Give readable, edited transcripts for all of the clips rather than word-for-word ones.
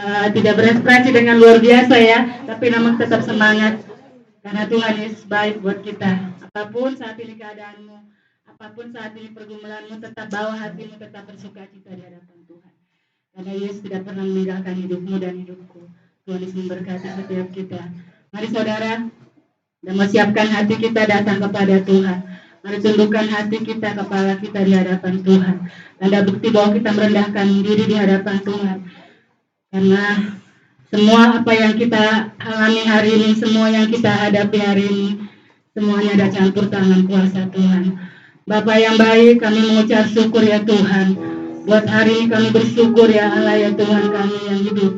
tidak berekspresi dengan luar biasa ya, tapi namun tetap semangat karena Tuhan Yesus baik buat kita. Apapun saat ini keadaanmu, apapun saat ini pergumulanmu, tetap bawa hatimu, tetap bersuka cita di hadapan Tuhan. Karena Yesus tidak pernah meninggalkan hidupmu dan hidupku. Tuhan Yesus memberkati setiap kita. Mari saudara, dan mempersiapkan hati kita datang kepada Tuhan. Mari tundukkan hati kita, kepala kita di hadapan Tuhan. Tanda bukti bahwa kita merendahkan diri di hadapan Tuhan. Karena semua apa yang kita alami hari ini, semua yang kita hadapi hari ini, semuanya ada campur tangan kuasa Tuhan. Bapa yang baik, kami mengucap syukur ya Tuhan. Buat hari ini kami bersyukur ya Allah ya Tuhan kami yang hidup.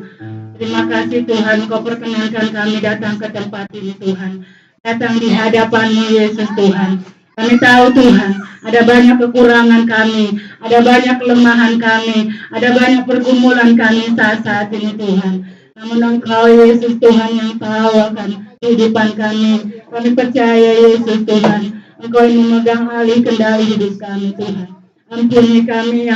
Terima kasih Tuhan, Kau perkenankan kami datang ke tempat ini Tuhan. Datang di hadapan-Mu Yesus Tuhan. Kami tahu Tuhan, ada banyak kekurangan kami, ada banyak kelemahan kami, ada banyak pergumulan kami saat-saat ini Tuhan. Namun Engkau Yesus Tuhan yang tahu akan kehidupan kami. Kami percaya Yesus Tuhan, Engkau yang memegang alih kendali hidup kami Tuhan. Ampuni kami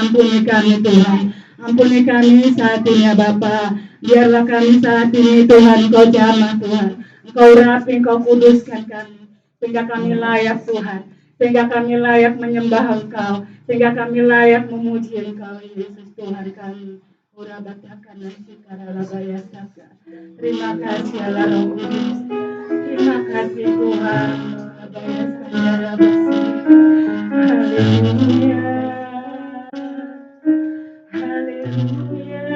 Tuhan. Ampuni kami saat ini ya Bapa. Biarlah kami saat ini Tuhan Engkau jamah Tuhan. Engkau rapi, Engkau kuduskan kami. Sehingga kami layak Tuhan. Sehingga kami layak menyembah Engkau. Sehingga kami layak memuji Engkau Yesus Tuhan kami. Terima kasih Allah Roh Kudus. Terima kasih Tuhan. Haleluya. Haleluya. Haleluya.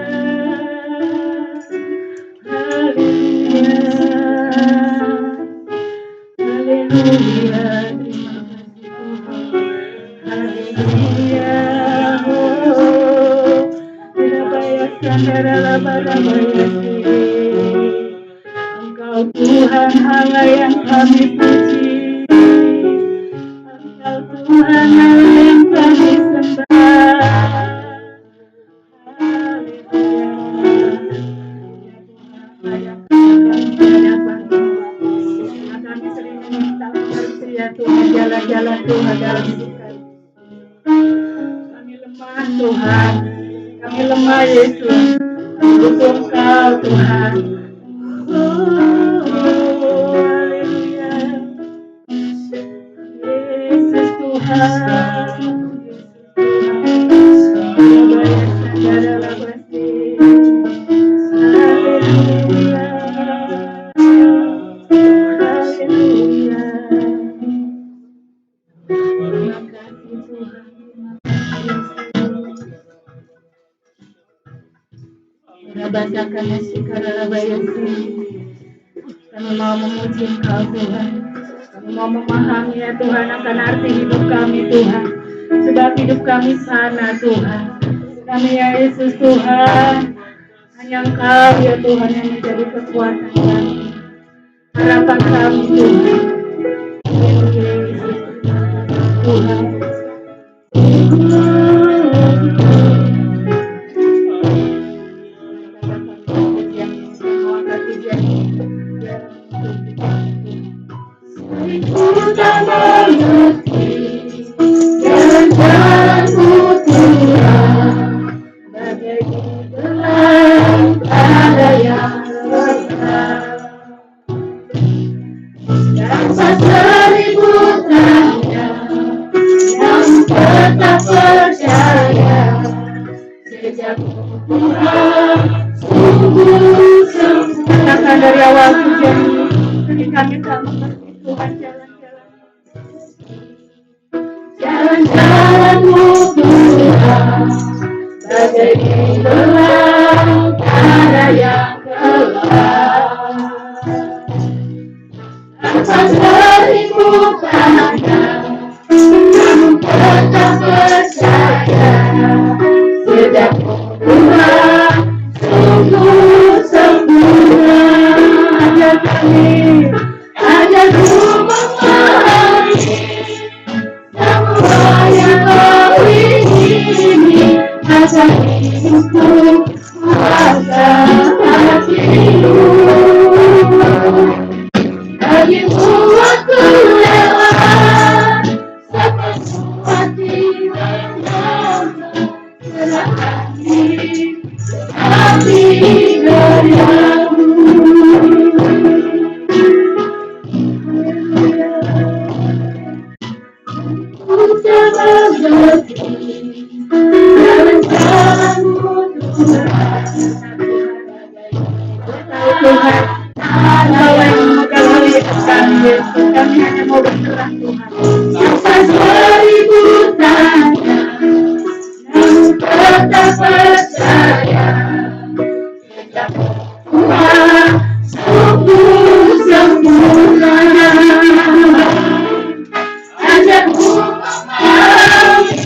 Engkau Tuhan Allah yang kami puji. Engkau Tuhan Allah yang kami sembah. Kami sering meminta mercy ya Tuhan, jalan-jalan Tuhan dalam hidup kami. Kami lemah Tuhan, kami lemah Yesus, kami butuh Engkau Tuhan. Haleluya, Yesus Tuhan. Kami mau memuji Engkau Tuhan. Kami mau memahami ya Tuhan akan arti hidup kami Tuhan. Sebab hidup kami sana Tuhan. Kami ya Yesus Tuhan. Hanya Engkau ya Tuhan yang menjadi kekuatan kami. Harapan kami Tuhan. Yesus Tuhan. Dari awal hujan kami tak mengerti Tuhan jalan-jalanmu Tuhan bagai gelang ada yang gelap tanpa seribu tanda namun tetap percaya sejak Tuhan sungguh sempurna. Ajar kami, ajarku memahami semua yang kau ingini. Agar hidupku kuasa hatimu. Bagimu aku lewat sepenuh hati serahkan diri. Tuhan, Engkau yang memegang hidup kami, Yesus. Kami hanya mau berserah Tuhan. Atas beribu tanya, namun tetap percaya. Tuhan sungguh sempurna. Ajarku memahami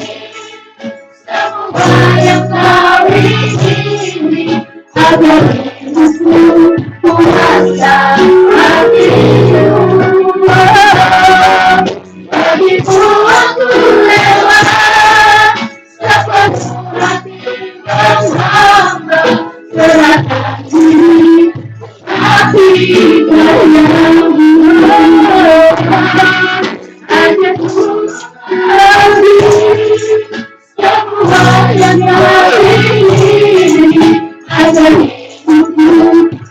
semua yang kau ingini, agar hidupku puasa hatimu. Bagimu aku rela sepenuh hati menghamba, serahkan diri hati padamu. Ajarku mengerti semua yang kau ingini, agar hidupku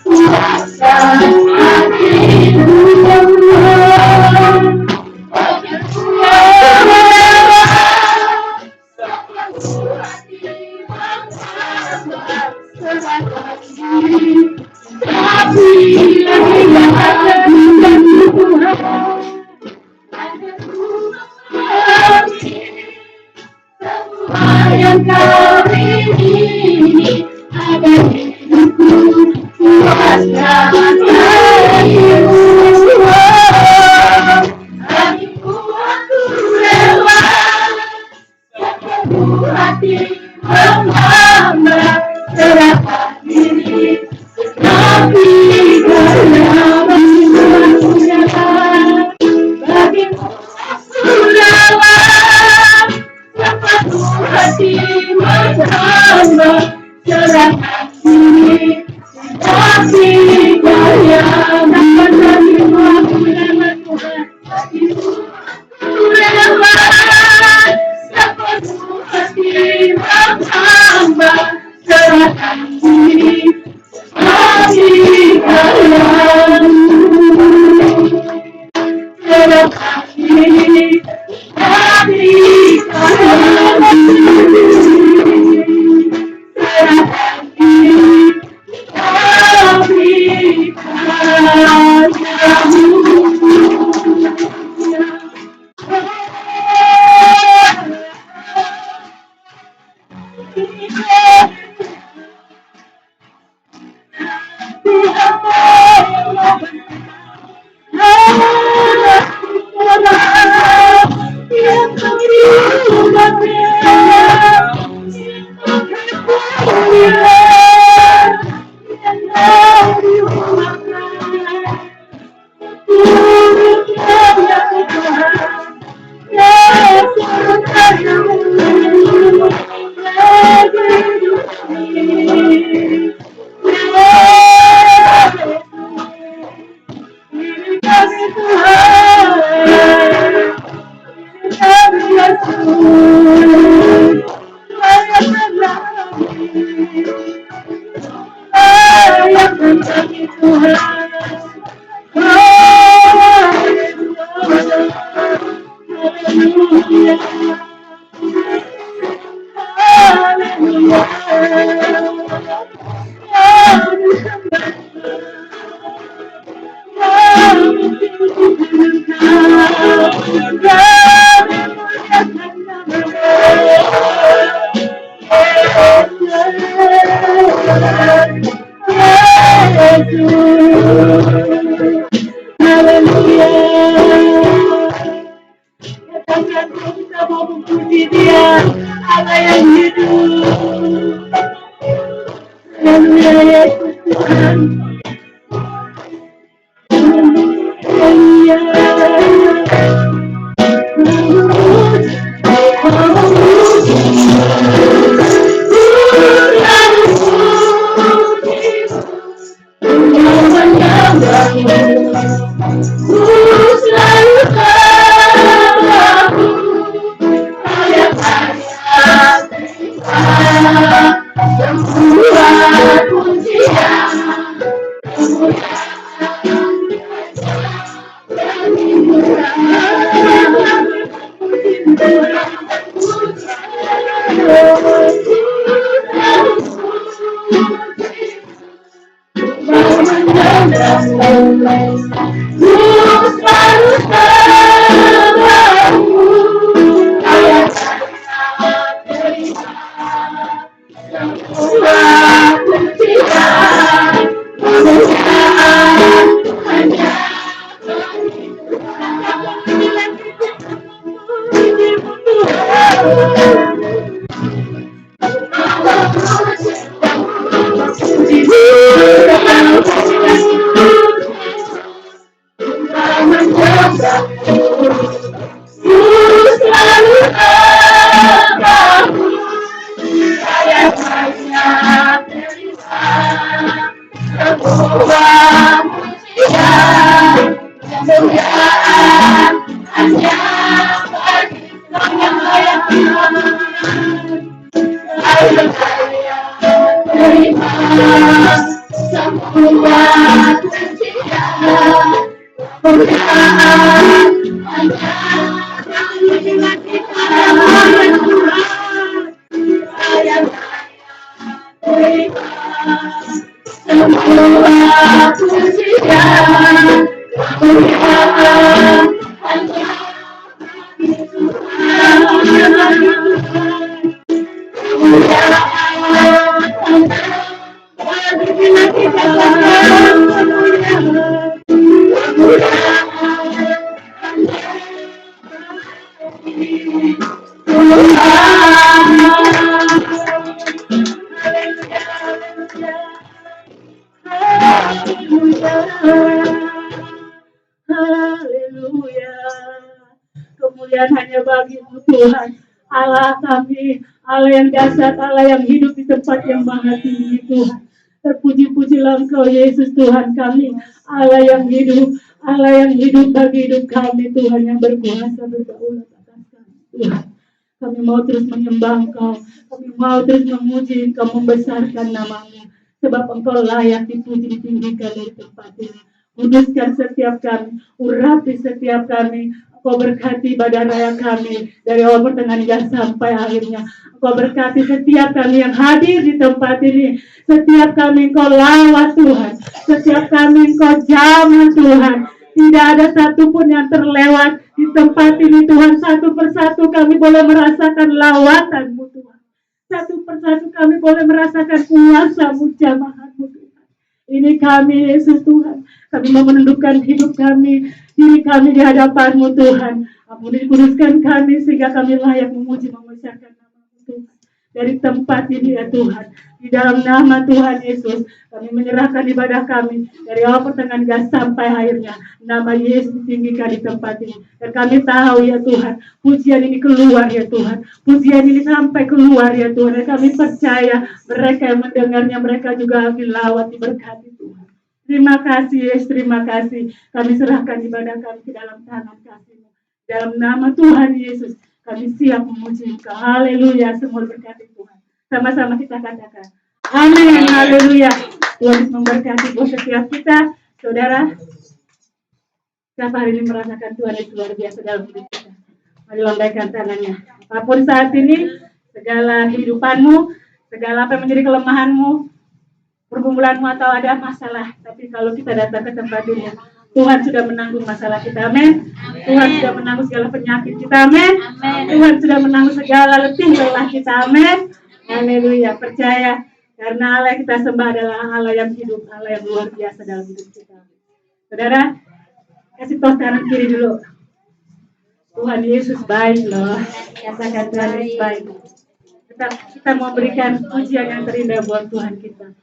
puasa hatimu. Ajarku rela sepenuh hati menghamba, serahkan diri hati padamu. Tuhan, ajarku mengerti semua yang kau ingini, agar hidupku puasa hatimu. Bagimu aku rela sepenuh hati menghamba, serahkan diri hati padamu. Bagimu aku rela sepenuh hati menghamba, serahkan diri hati padamu. Bagimu aku rela Tuhan. Bagimu aku rela sepenuh hati menghamba, serahkan diri hati padamu. Serahkan diri hati padamu. Serahkan diri hati padamu. Kita mau memuji Dia, Allah yang hidup. Haleluya Yesus Tuhan. Haleluya. Semua pujian selalu bersamamu. Ayah terima semua pujian, kemuliaan hanya kemuliaan hanya bagi-Mu Tuhan, Allah kami, Allah yang dahsyat, Allah yang hidup di tempat yang maha tinggi Tuhan. Terpuji-pujilah Engkau Yesus Tuhan kami, Allah yang hidup bagi hidup kami Tuhan, yang berkuasa berdaulat atas kami Tuhan. Kami mau terus menyembah Engkau, kami mau terus memuji Engkau, membesarkan nama-Mu, sebab Engkau layak dipuji, ditinggikan dari tempat ini. Kuduskan setiap kami, urapi setiap kami. Kau berkati ibadah raya kami dari awal pertengahan hingga sampai akhirnya. Kau berkati setiap kami yang hadir di tempat ini. Setiap kami Kau lawat Tuhan. Setiap kami Kau jamah Tuhan. Tidak ada satupun yang terlewat di tempat ini Tuhan. Satu persatu kami boleh merasakan lawatan-Mu Tuhan. Satu persatu kami boleh merasakan kuasa-Mu, jamahan-Mu Tuhan. Ini kami Yesus Tuhan. Kami mau menundukkan hidup kami, diri kami di hadapan-Mu Tuhan. Ampuni kuduskan kami sehingga kami layak memuji, membesarkan nama-Mu Tuhan. Dari tempat ini ya Tuhan, di dalam nama Tuhan Yesus, kami menyerahkan ibadah kami dari awal pertengahan hingga sampai akhirnya. Nama Yesus ditinggikan di tempat ini. Dan kami tahu ya Tuhan, pujian ini keluar ya Tuhan. Pujian ini sampai keluar ya Tuhan. Dan kami percaya mereka yang mendengarnya, mereka juga akan lawat diberkati Tuhan. Terima kasih Yesus, terima kasih. Kami serahkan ibadah kami ke dalam tangan kasih-Mu. Dalam nama Tuhan Yesus, kami siap memuji Engkau. Haleluya, semua berkati Tuhan. Sama-sama kita katakan. Amin, haleluya. Tuhan memberkati buat setiap kita. Saudara, siapa hari ini merasakan Tuhan itu luar biasa dalam hidup kita. Mari lambaikan tangannya. Apapun saat ini, segala kehidupanmu, segala apa yang menjadi kelemahanmu, pergumulanmu atau ada masalah, tapi kalau kita datang ke tempat ini, Tuhan sudah menanggung masalah kita, amin. Tuhan sudah menanggung segala penyakit kita, amin. Tuhan sudah menanggung segala letih lelah kita, amin. Haleluya, percaya karena Allah yang kita sembah adalah Allah yang hidup, Allah yang luar biasa dalam hidup kita. Saudara, kasih tos kanan kiri dulu. Tuhan Yesus baik loh, katakan Tuhan Yesus baik. Kita mau berikan pujian yang terindah buat Tuhan kita.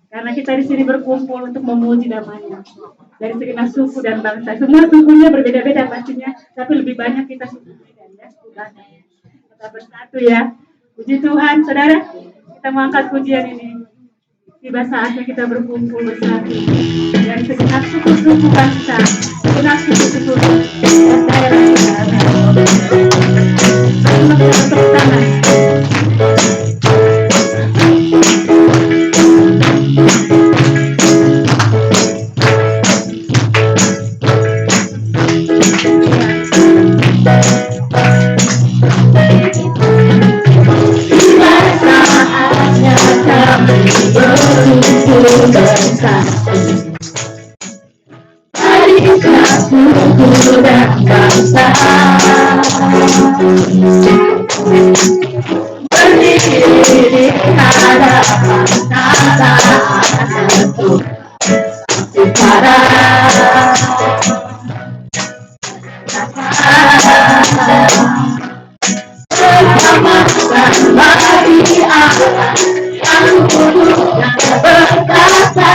Karena kita di sini berkumpul untuk memuji namanya. Dari segenap suku dan bangsa. Semua sukunya berbeda-beda pastinya. Tapi lebih banyak kita suku beda ya. Kita bersatu ya. Puji Tuhan, saudara. Kita mau angkat pujian ini. Tiba saatnya kita berkumpul bersatu. Dari segenap suku-suku bangsa. Segenap suku-suku dan daerah kita. Terima kasih tepuk tangan. dan bangsa berdiri di hadapan kata satu para selamatkan bagi Allah yang kudus dan berkasa.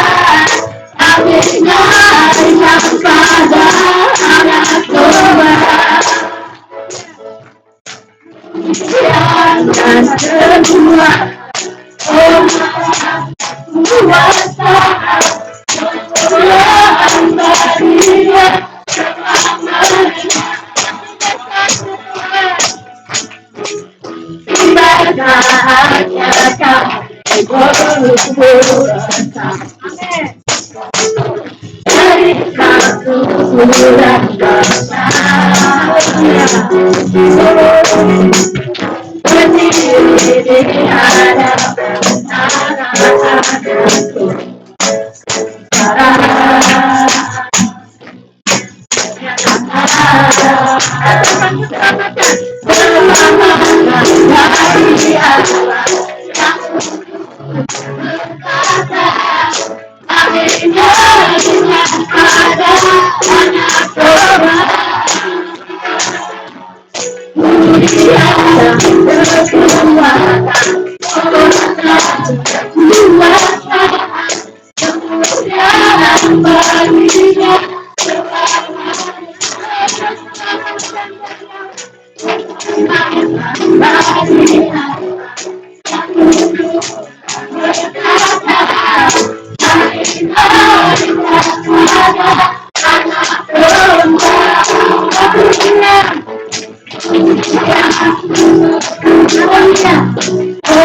Akhirnya yang pada anak Tuhan dan semua kuasa Tuhan berinya ibaratnya kami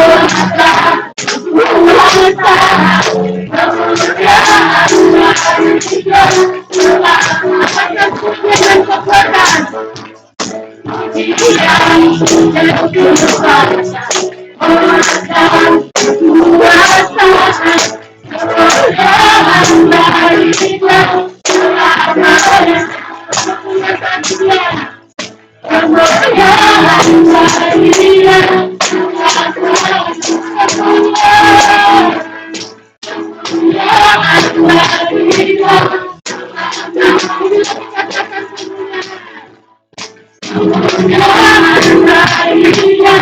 berusaha dari satu bulan bangsa berdiri di hadapan anak-anakku para selamatkan dari Allah yang berkata akhirnya ada anak Tuhan mulia dan berkuasa kuasa kemuliaan baginya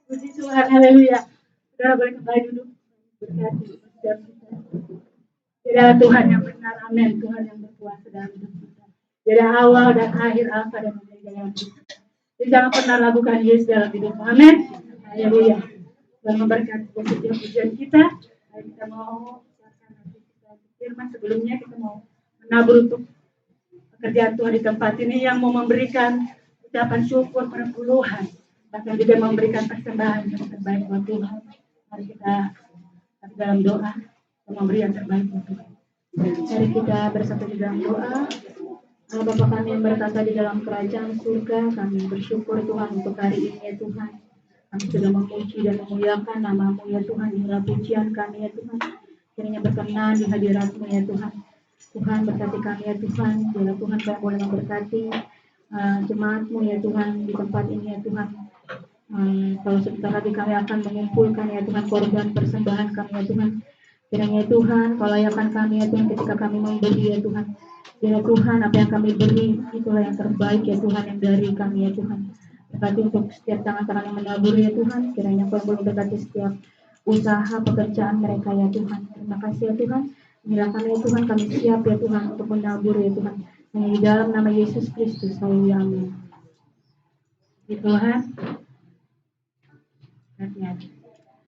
Puji Tuhan, haleluya. Saudara boleh kembali duduk. Berkati setiap kita. Dia Tuhan yang benar, amin. Tuhan yang berkuasa dalam hidup kita. Dia awal dan akhir, Alfa dan Omega dalam hidup kita. Jadi jangan pernah lakukan Yesus dalam hidup. Amin. Haleluya. Tuhan memberkati setiap pujian kita. Mari kita mau firman sebelumnya kita mau menabur untuk pekerjaan Tuhan di tempat ini yang mau memberikan ucapan syukur perpuluhan, bahkan juga memberikan persembahan yang terbaik buat Tuhan. Mari kita dalam doa dan memberi yang terbaik buat Tuhan. Mari kita bersatu di dalam doa. Allah Bapa kami yang berkata di dalam kerajaan surga, kami bersyukur Tuhan untuk hari ini ya Tuhan. Kami sudah memuji dan memuliakan nama-Mu ya Tuhan. Inilah pujian kami ya Tuhan. Kiranya berkenan di hadirat-Mu ya Tuhan. Tuhan berkati kami ya Tuhan. Biarlah Tuhan kami boleh memberkati jemaat-Mu ya Tuhan di tempat ini ya Tuhan. Kalau sebentar lagi kami akan mengumpulkan ya Tuhan korban persembahan kami ya Tuhan. Kiranya Tuhan kau layakan kami ya Tuhan ketika kami memberi ya Tuhan. Ya Tuhan apa yang kami beri itulah yang terbaik ya Tuhan yang dari kami ya Tuhan. Berkati untuk setiap tangan-tangan yang menabur ya Tuhan. Kiranya kau boleh berkati setiap usaha pekerjaan mereka ya Tuhan. Terima kasih ya Tuhan. Inilah kami ya Tuhan, kami siap ya Tuhan untuk menabur ya Tuhan. Hanya di dalam nama Yesus Kristus, haleluya, amin. Di Tuhan,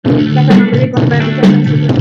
kita akan memberi korban ucapan syukur.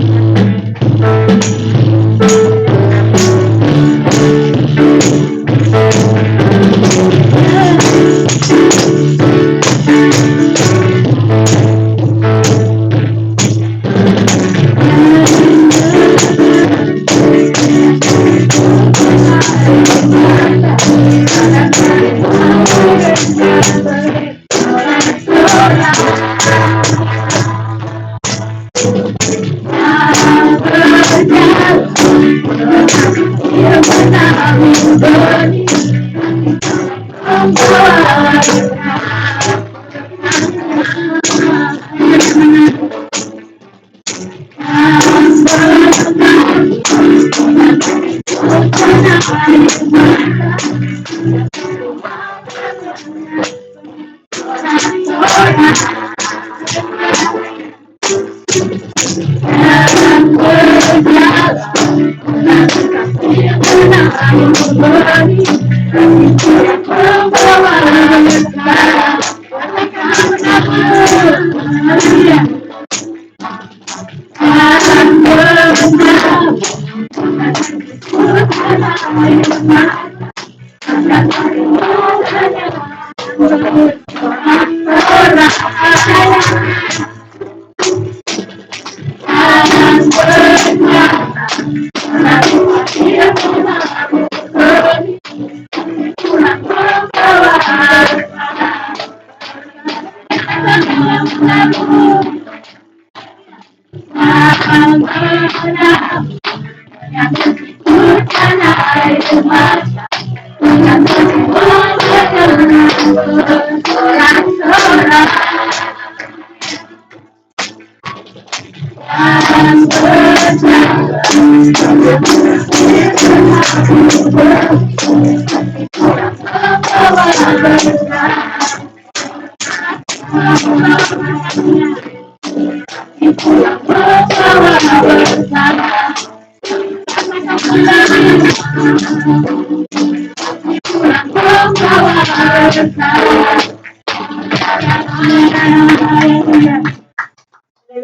Dewi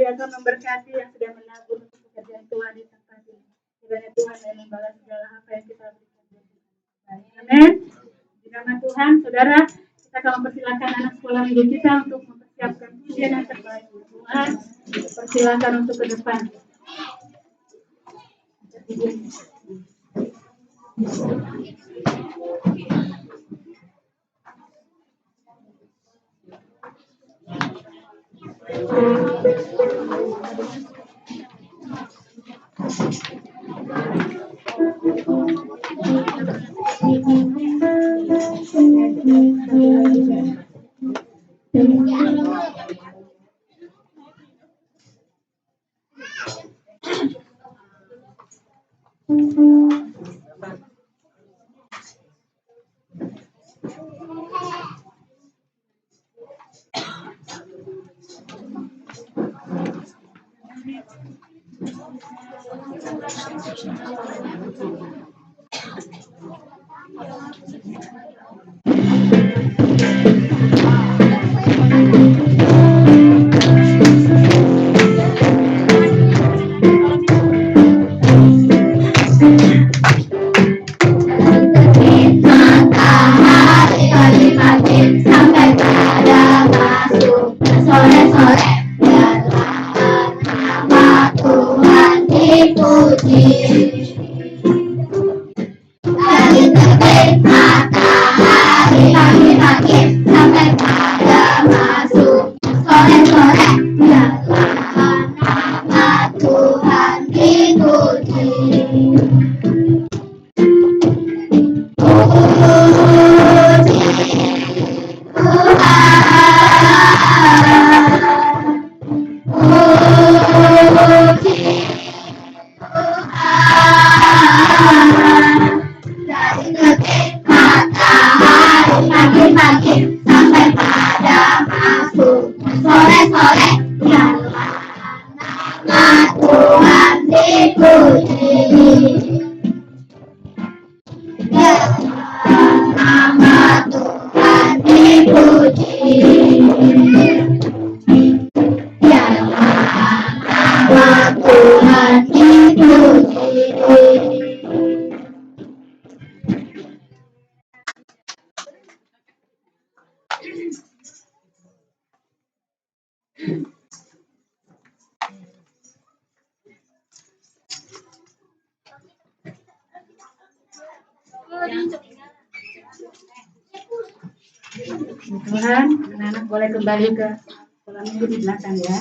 akan memberkati yang sudah menabur untuk pekerjaan Tuhan di tempat ini. Kiranya Tuhan yang membalas segala apa yang kita berikan. Amin. Di nama Tuhan, saudara, kita akan mempersilakan anak sekolah minggu kita untuk mempersiapkan pujian yang terbaik. Tuhan, persilakan untuk ke depan. Tuhan, anak-anak boleh kembali ke sekolah minggu di belakang ya.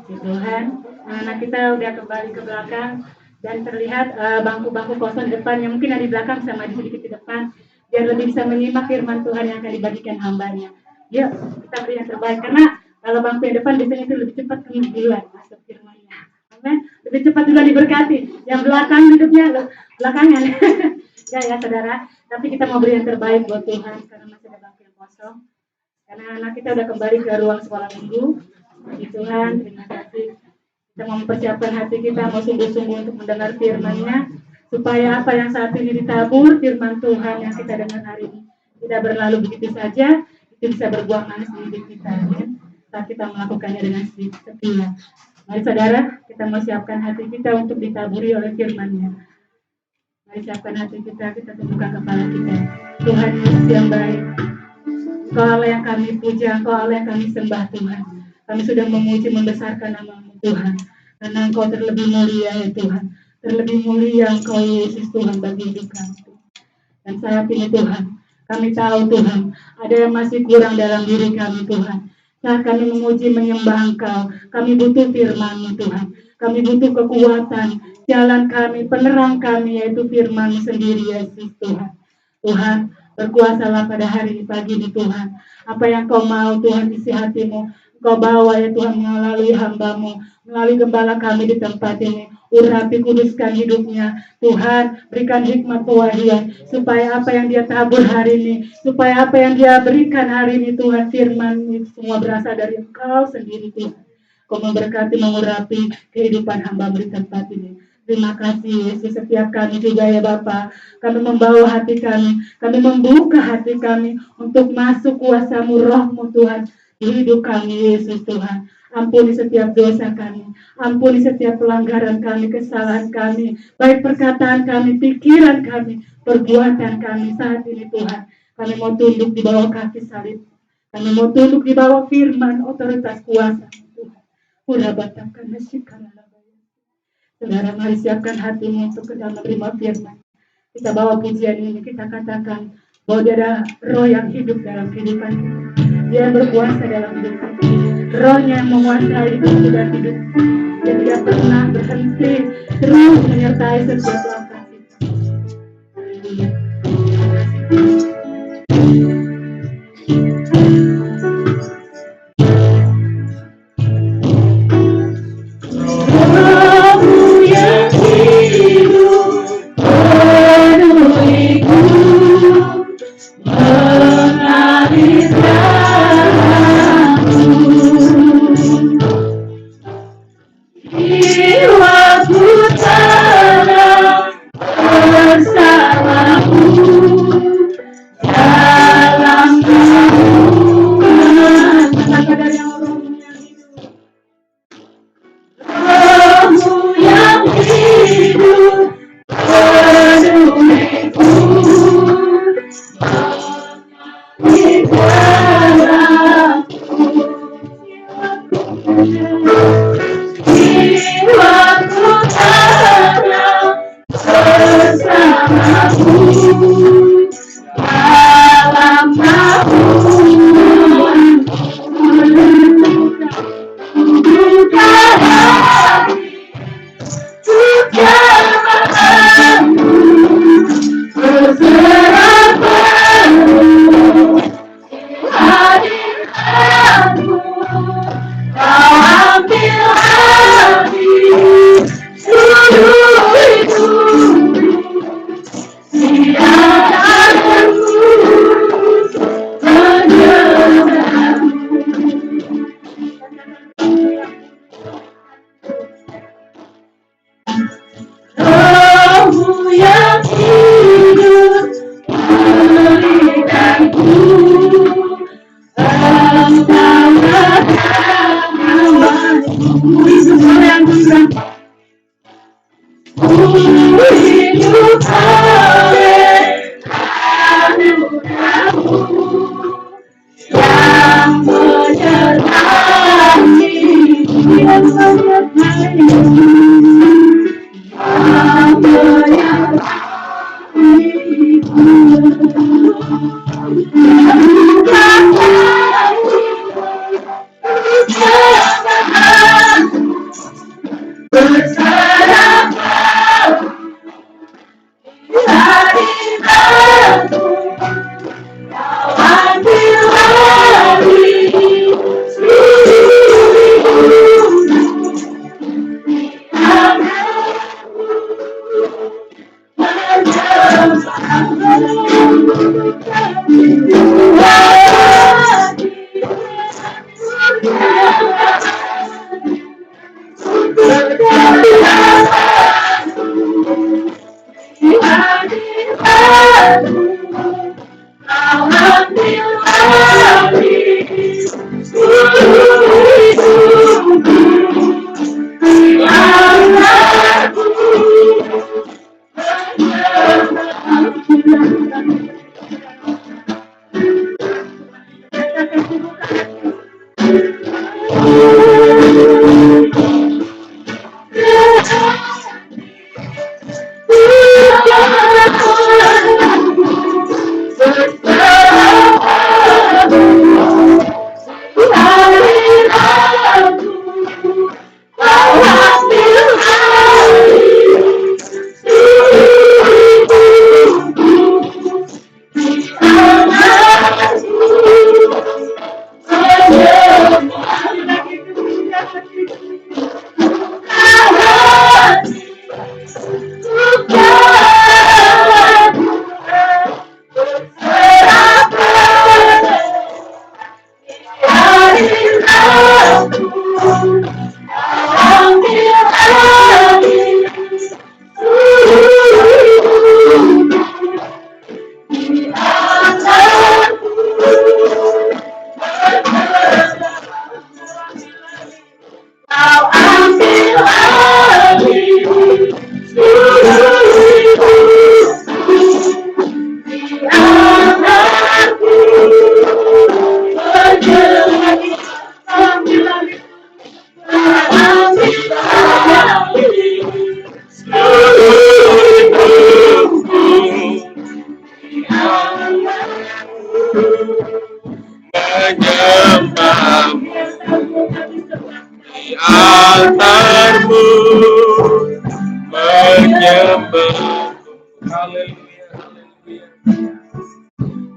Tuhan, anak kita udah kembali ke belakang dan terlihat bangku-bangku kosong di depan yang mungkin ada di belakang sama di sedikit di depan biar lebih bisa menyimak firman Tuhan yang akan dibagikan hambanya. Yuk, kita beri yang terbaik karena kalau bangku yang depan biasanya itu lebih cepat duluan masuk firmannya. Amin. Lebih cepat duluan diberkati. Yang belakang hidupnya belakangan. Ya saudara, tapi kita mau beri yang terbaik buat Tuhan karena masih ada bangku yang kosong. Karena anak kita udah kembali ke ruang sekolah minggu. Tuhan, terima kasih. Kita mau mempersiapkan hati kita, mau sungguh-sungguh untuk mendengar firman-Nya, supaya apa yang saat ini ditabur, firman Tuhan yang kita dengar hari ini, tidak berlalu begitu saja, itu bisa berbuah manis di hidup kita. Ya? Saat kita melakukannya dengan setia. Mari saudara, kita mau siapkan hati kita untuk ditaburi oleh firman-Nya. Mari siapkan hati kita tundukkan kepala kita. Tuhan Yesus yang baik, Engkau Allah yang kami puja, Engkau Allah yang kami sembah Tuhan. Kami sudah memuji membesarkan nama-Mu Tuhan. Karena Engkau terlebih mulia ya Tuhan. Terlebih mulia Engkau Yesus Tuhan bagi hidup kami. Dan saat ini Tuhan, kami tahu Tuhan, ada yang masih kurang dalam diri kami Tuhan. Saat kami memuji menyembah Engkau, kami butuh firman-Mu Tuhan. Kami butuh kekuatan, jalan kami, penerang kami yaitu firman-Mu sendiri Yesus Tuhan. Tuhan, Berkuasalah pada hari pagi ini Tuhan. Apa yang kau mau Tuhan isi hatimu. Kau bawa ya Tuhan melalui hambamu. Melalui gembala kami di tempat ini. Urapi kuduskan hidupnya. Tuhan berikan hikmat pewahyuan. Supaya apa yang dia tabur hari ini. Supaya apa yang dia berikan hari ini Tuhan. Firman itu semua berasal dari Engkau sendiri Tuhan. Kau memberkati mengurapi kehidupan hamba di tempat ini. Terima kasih Yesus, setiap kami juga ya Bapa. Kami membawa hati kami membuka hati kami untuk masuk kuasa-Mu, Roh-Mu Tuhan di hidup kami Yesus Tuhan. Ampuni setiap dosa kami, ampuni setiap pelanggaran kami, kesalahan kami, baik perkataan kami, pikiran kami, perbuatan kami saat ini Tuhan. Kami mau tunduk di bawah kaki salib, kami mau tunduk di bawah firman otoritas kuasa Tuhan. Urabatkan nasyikana. Saudara, mari siapkan hatimu untuk ke dalam menerima firman. Kita bawa pujian ini, kita katakan bahwa dia ada roh yang hidup dalam kehidupan kita. Dia yang berkuasa dalam hidup kita. Rohnya yang menguasai hidup dan hidup. Dia tidak pernah berhenti, terus menyertai setiap langkah kita. Haleluya.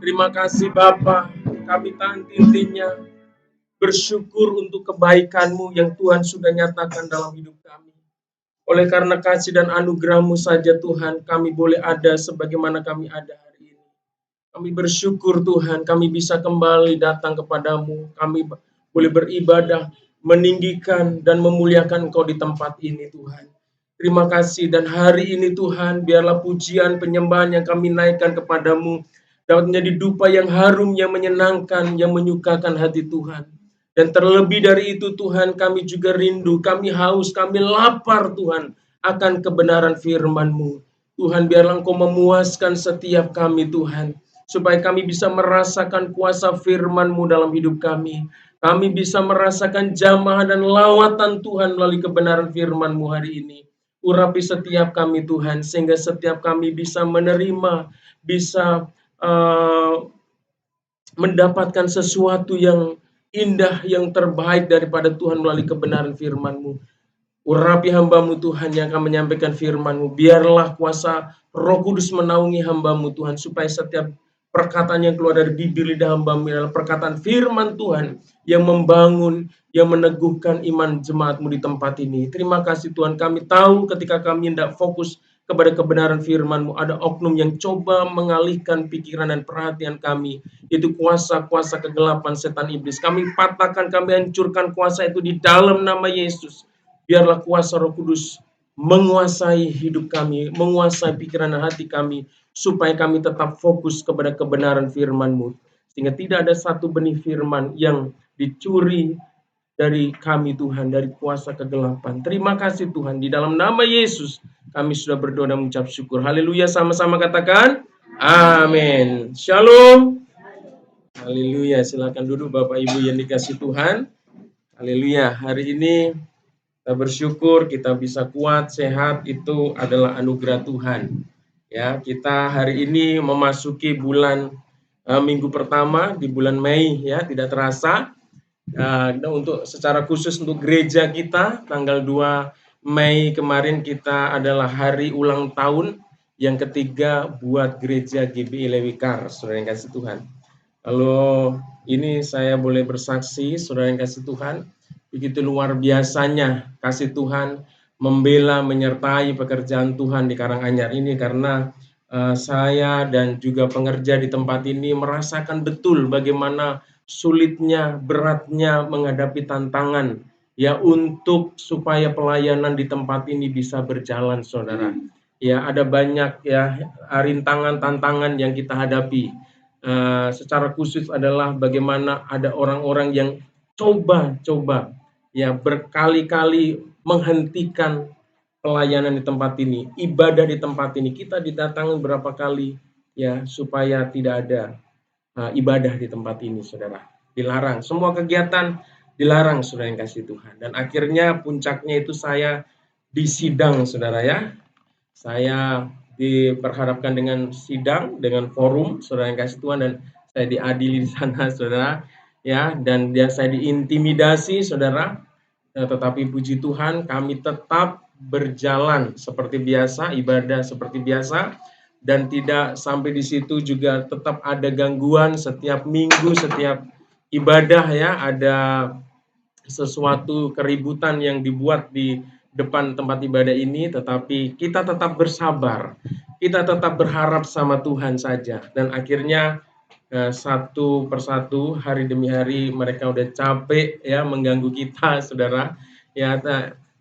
Terima kasih Bapa, kami tahan intinya bersyukur untuk kebaikan-Mu yang Tuhan sudah nyatakan dalam hidup kami. Oleh karena kasih dan anugerah-Mu saja Tuhan, kami boleh ada sebagaimana kami ada hari ini. Kami bersyukur Tuhan, kami bisa kembali datang kepadamu. Kami boleh beribadah, meninggikan dan memuliakan Engkau di tempat ini Tuhan. Terima kasih dan hari ini Tuhan, biarlah pujian penyembahan yang kami naikkan kepadamu dapat menjadi dupa yang harum, yang menyenangkan, yang menyukakan hati Tuhan. Dan terlebih dari itu Tuhan, kami juga rindu, kami haus, kami lapar Tuhan akan kebenaran firman-Mu. Tuhan, biarlah Engkau memuaskan setiap kami Tuhan, supaya kami bisa merasakan kuasa firman-Mu dalam hidup kami. Kami bisa merasakan jamaah dan lawatan Tuhan melalui kebenaran firman-Mu hari ini. Urapi setiap kami Tuhan, sehingga setiap kami bisa menerima, bisa mendapatkan sesuatu yang indah, yang terbaik daripada Tuhan melalui kebenaran firman-Mu. Urapi hamba-Mu Tuhan yang akan menyampaikan firman-Mu. Biarlah kuasa Roh Kudus menaungi hamba-Mu Tuhan, supaya setiap perkataan yang keluar dari bibir lidah hamba-Mu adalah perkataan firman Tuhan yang membangun, yang meneguhkan iman jemaat-Mu di tempat ini. Terima kasih Tuhan, kami tahu ketika kami tidak fokus kepada kebenaran firman-Mu, ada oknum yang coba mengalihkan pikiran dan perhatian kami, itu kuasa-kuasa kegelapan setan iblis. Kami patahkan, kami hancurkan kuasa itu di dalam nama Yesus. Biarlah kuasa Roh Kudus menguasai hidup kami, menguasai pikiran dan hati kami, supaya kami tetap fokus kepada kebenaran firman-Mu. Sehingga tidak ada satu benih firman yang dicuri dari kami Tuhan, dari kuasa kegelapan. Terima kasih Tuhan, di dalam nama Yesus kami sudah berdoa dan mengucap syukur. Haleluya, sama-sama katakan amin. Shalom. Haleluya, silakan duduk Bapak Ibu yang dikasih Tuhan. Haleluya, hari ini kita bersyukur kita bisa kuat, sehat, itu adalah anugerah Tuhan. Ya, kita hari ini memasuki bulan minggu pertama di bulan Mei, ya, tidak terasa. Untuk secara khusus untuk gereja kita, tanggal 2 Mei kemarin kita adalah hari ulang tahun yang ketiga buat gereja GBI Lewikar, saudara yang kasih Tuhan. Lalu ini saya boleh bersaksi, saudara yang kasih Tuhan, begitu luar biasanya kasih Tuhan membela, menyertai pekerjaan Tuhan di Karanganyar ini, karena saya dan juga pengerja di tempat ini merasakan betul bagaimana sulitnya, beratnya menghadapi tantangan ya, untuk supaya pelayanan di tempat ini bisa berjalan, saudara. Ya, ada banyak ya rintangan, tantangan yang kita hadapi. Secara khusus adalah bagaimana ada orang-orang yang coba ya berkali-kali menghentikan pelayanan di tempat ini, ibadah di tempat ini. Kita didatangi berapa kali ya supaya tidak ada ibadah di tempat ini, saudara. Dilarang, semua kegiatan dilarang, saudara yang kasih Tuhan. Dan akhirnya puncaknya itu saya disidang, saudara ya. Saya diperhadapkan dengan sidang, dengan forum, saudara yang kasih Tuhan, dan saya diadili di sana, saudara, ya, dan saya diintimidasi, saudara. Tetapi puji Tuhan, kami tetap berjalan seperti biasa, ibadah seperti biasa, dan tidak sampai di situ juga tetap ada gangguan setiap minggu, setiap ibadah ya, ada sesuatu keributan yang dibuat di depan tempat ibadah ini, tetapi kita tetap bersabar, kita tetap berharap sama Tuhan saja. Dan akhirnya satu persatu, hari demi hari mereka udah capek ya mengganggu kita, saudara. Ya,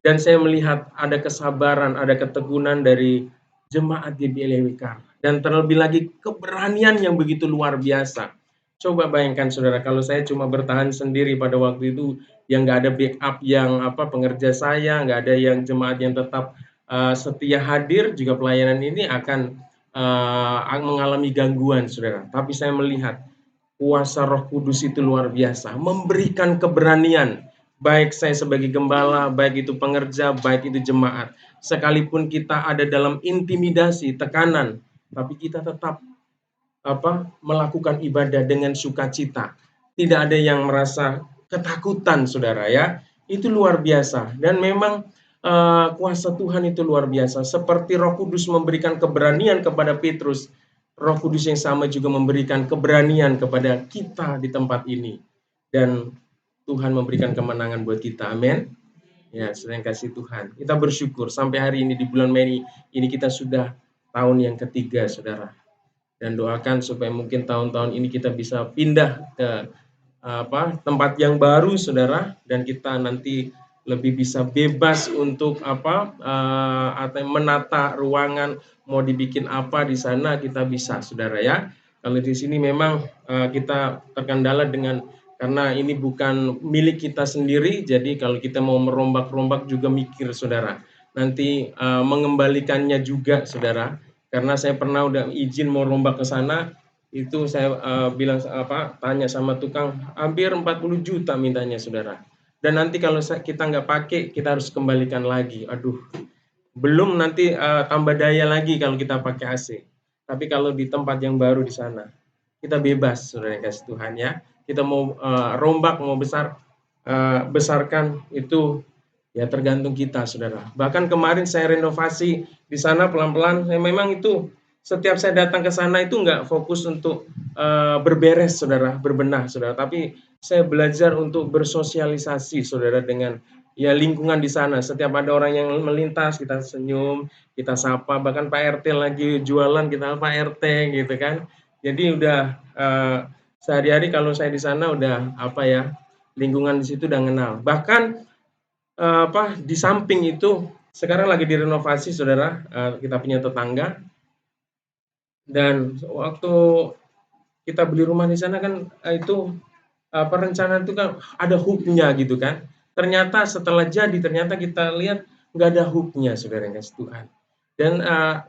dan saya melihat ada kesabaran, ada keteguhan dari jemaat GBI Lewikar, dan terlebih lagi keberanian yang begitu luar biasa. Coba bayangkan saudara, kalau saya cuma bertahan sendiri pada waktu itu, yang nggak ada backup yang pengerja saya, nggak ada yang jemaat yang tetap setia hadir, juga pelayanan ini akan mengalami gangguan, saudara. Tapi saya melihat kuasa Roh Kudus itu luar biasa, memberikan keberanian, baik saya sebagai gembala, baik itu pengerja, baik itu jemaat. Sekalipun kita ada dalam intimidasi, tekanan, tapi kita tetap melakukan ibadah dengan sukacita. Tidak ada yang merasa ketakutan, saudara ya. Itu luar biasa. Dan memang kuasa Tuhan itu luar biasa. Seperti Roh Kudus memberikan keberanian kepada Petrus, Roh Kudus yang sama juga memberikan keberanian kepada kita di tempat ini. Dan Tuhan memberikan kemenangan buat kita. Amin. Ya, sering kasih Tuhan. Kita bersyukur sampai hari ini di bulan Mei ini kita sudah tahun yang ketiga, saudara. Dan doakan supaya mungkin tahun-tahun ini kita bisa pindah ke tempat yang baru, saudara, dan kita nanti lebih bisa bebas untuk atau menata ruangan, mau dibikin apa di sana kita bisa, saudara ya. Kalau di sini memang kita terkendala karena ini bukan milik kita sendiri, jadi kalau kita mau merombak-rombak juga mikir, saudara. Nanti mengembalikannya juga, saudara. Karena saya pernah udah izin mau rombak ke sana, itu saya tanya sama tukang, hampir 40 juta mintanya, saudara. Dan nanti kalau kita nggak pakai, kita harus kembalikan lagi. Aduh, belum nanti tambah daya lagi kalau kita pakai AC. Tapi kalau di tempat yang baru di sana, kita bebas, saudara yang kasih Tuhan ya. Kita mau rombak, mau besarkan itu ya tergantung kita, saudara. Bahkan kemarin saya renovasi di sana pelan-pelan. Saya memang itu setiap saya datang ke sana itu nggak fokus untuk berberes, saudara, berbenah, saudara. Tapi saya belajar untuk bersosialisasi, saudara, dengan ya lingkungan di sana. Setiap ada orang yang melintas, kita senyum, kita sapa. Bahkan Pak RT lagi jualan, kita Pak RT gitu kan. Jadi udah sehari-hari kalau saya di sana udah lingkungan di situ udah kenal. Bahkan di samping itu sekarang lagi direnovasi, saudara, kita punya tetangga. Dan waktu kita beli rumah di sana kan itu perencanaan itu kan ada hooknya gitu kan. Ternyata setelah jadi, ternyata kita lihat nggak ada hooknya, saudara yang kasih Tuhan. Dan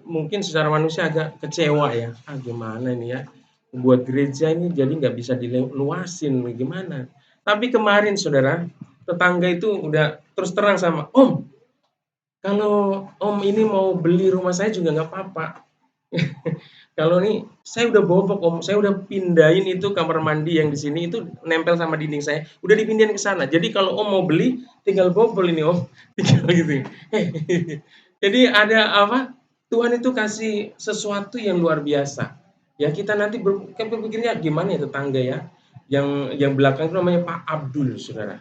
mungkin secara manusia agak kecewa ya, gimana ini ya, buat gereja ini jadi nggak bisa diluasin, gimana. Tapi kemarin, saudara, tetangga itu udah terus terang sama, Om, kalau Om ini mau beli rumah saya juga nggak apa-apa. Kalau nih, saya udah bobok Om, saya udah pindahin itu kamar mandi yang di sini itu nempel sama dinding saya, udah dipindahin ke sana. Jadi kalau Om mau beli, tinggal bobol ini Om, tinggal gitu. Jadi ada Tuhan itu kasih sesuatu yang luar biasa. Ya kita nanti berpikirnya gimana ya tetangga ya, yang belakang itu namanya Pak Abdul, saudara.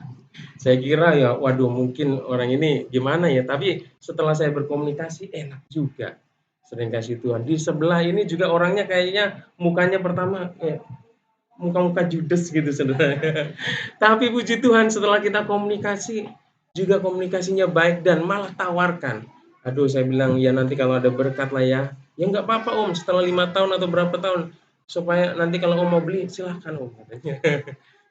Saya kira ya, waduh mungkin orang ini gimana ya, tapi setelah saya berkomunikasi enak juga. Sering kasih Tuhan. Di sebelah ini juga orangnya kayaknya mukanya pertama muka-muka judes gitu, saudara. Tapi puji Tuhan setelah kita komunikasi, juga komunikasinya baik dan malah tawarkan. Aduh, saya bilang ya nanti kalau ada berkat lah ya. Ya nggak apa-apa Om, setelah 5 tahun atau berapa tahun. Supaya nanti kalau Om mau beli, silahkan Om, katanya.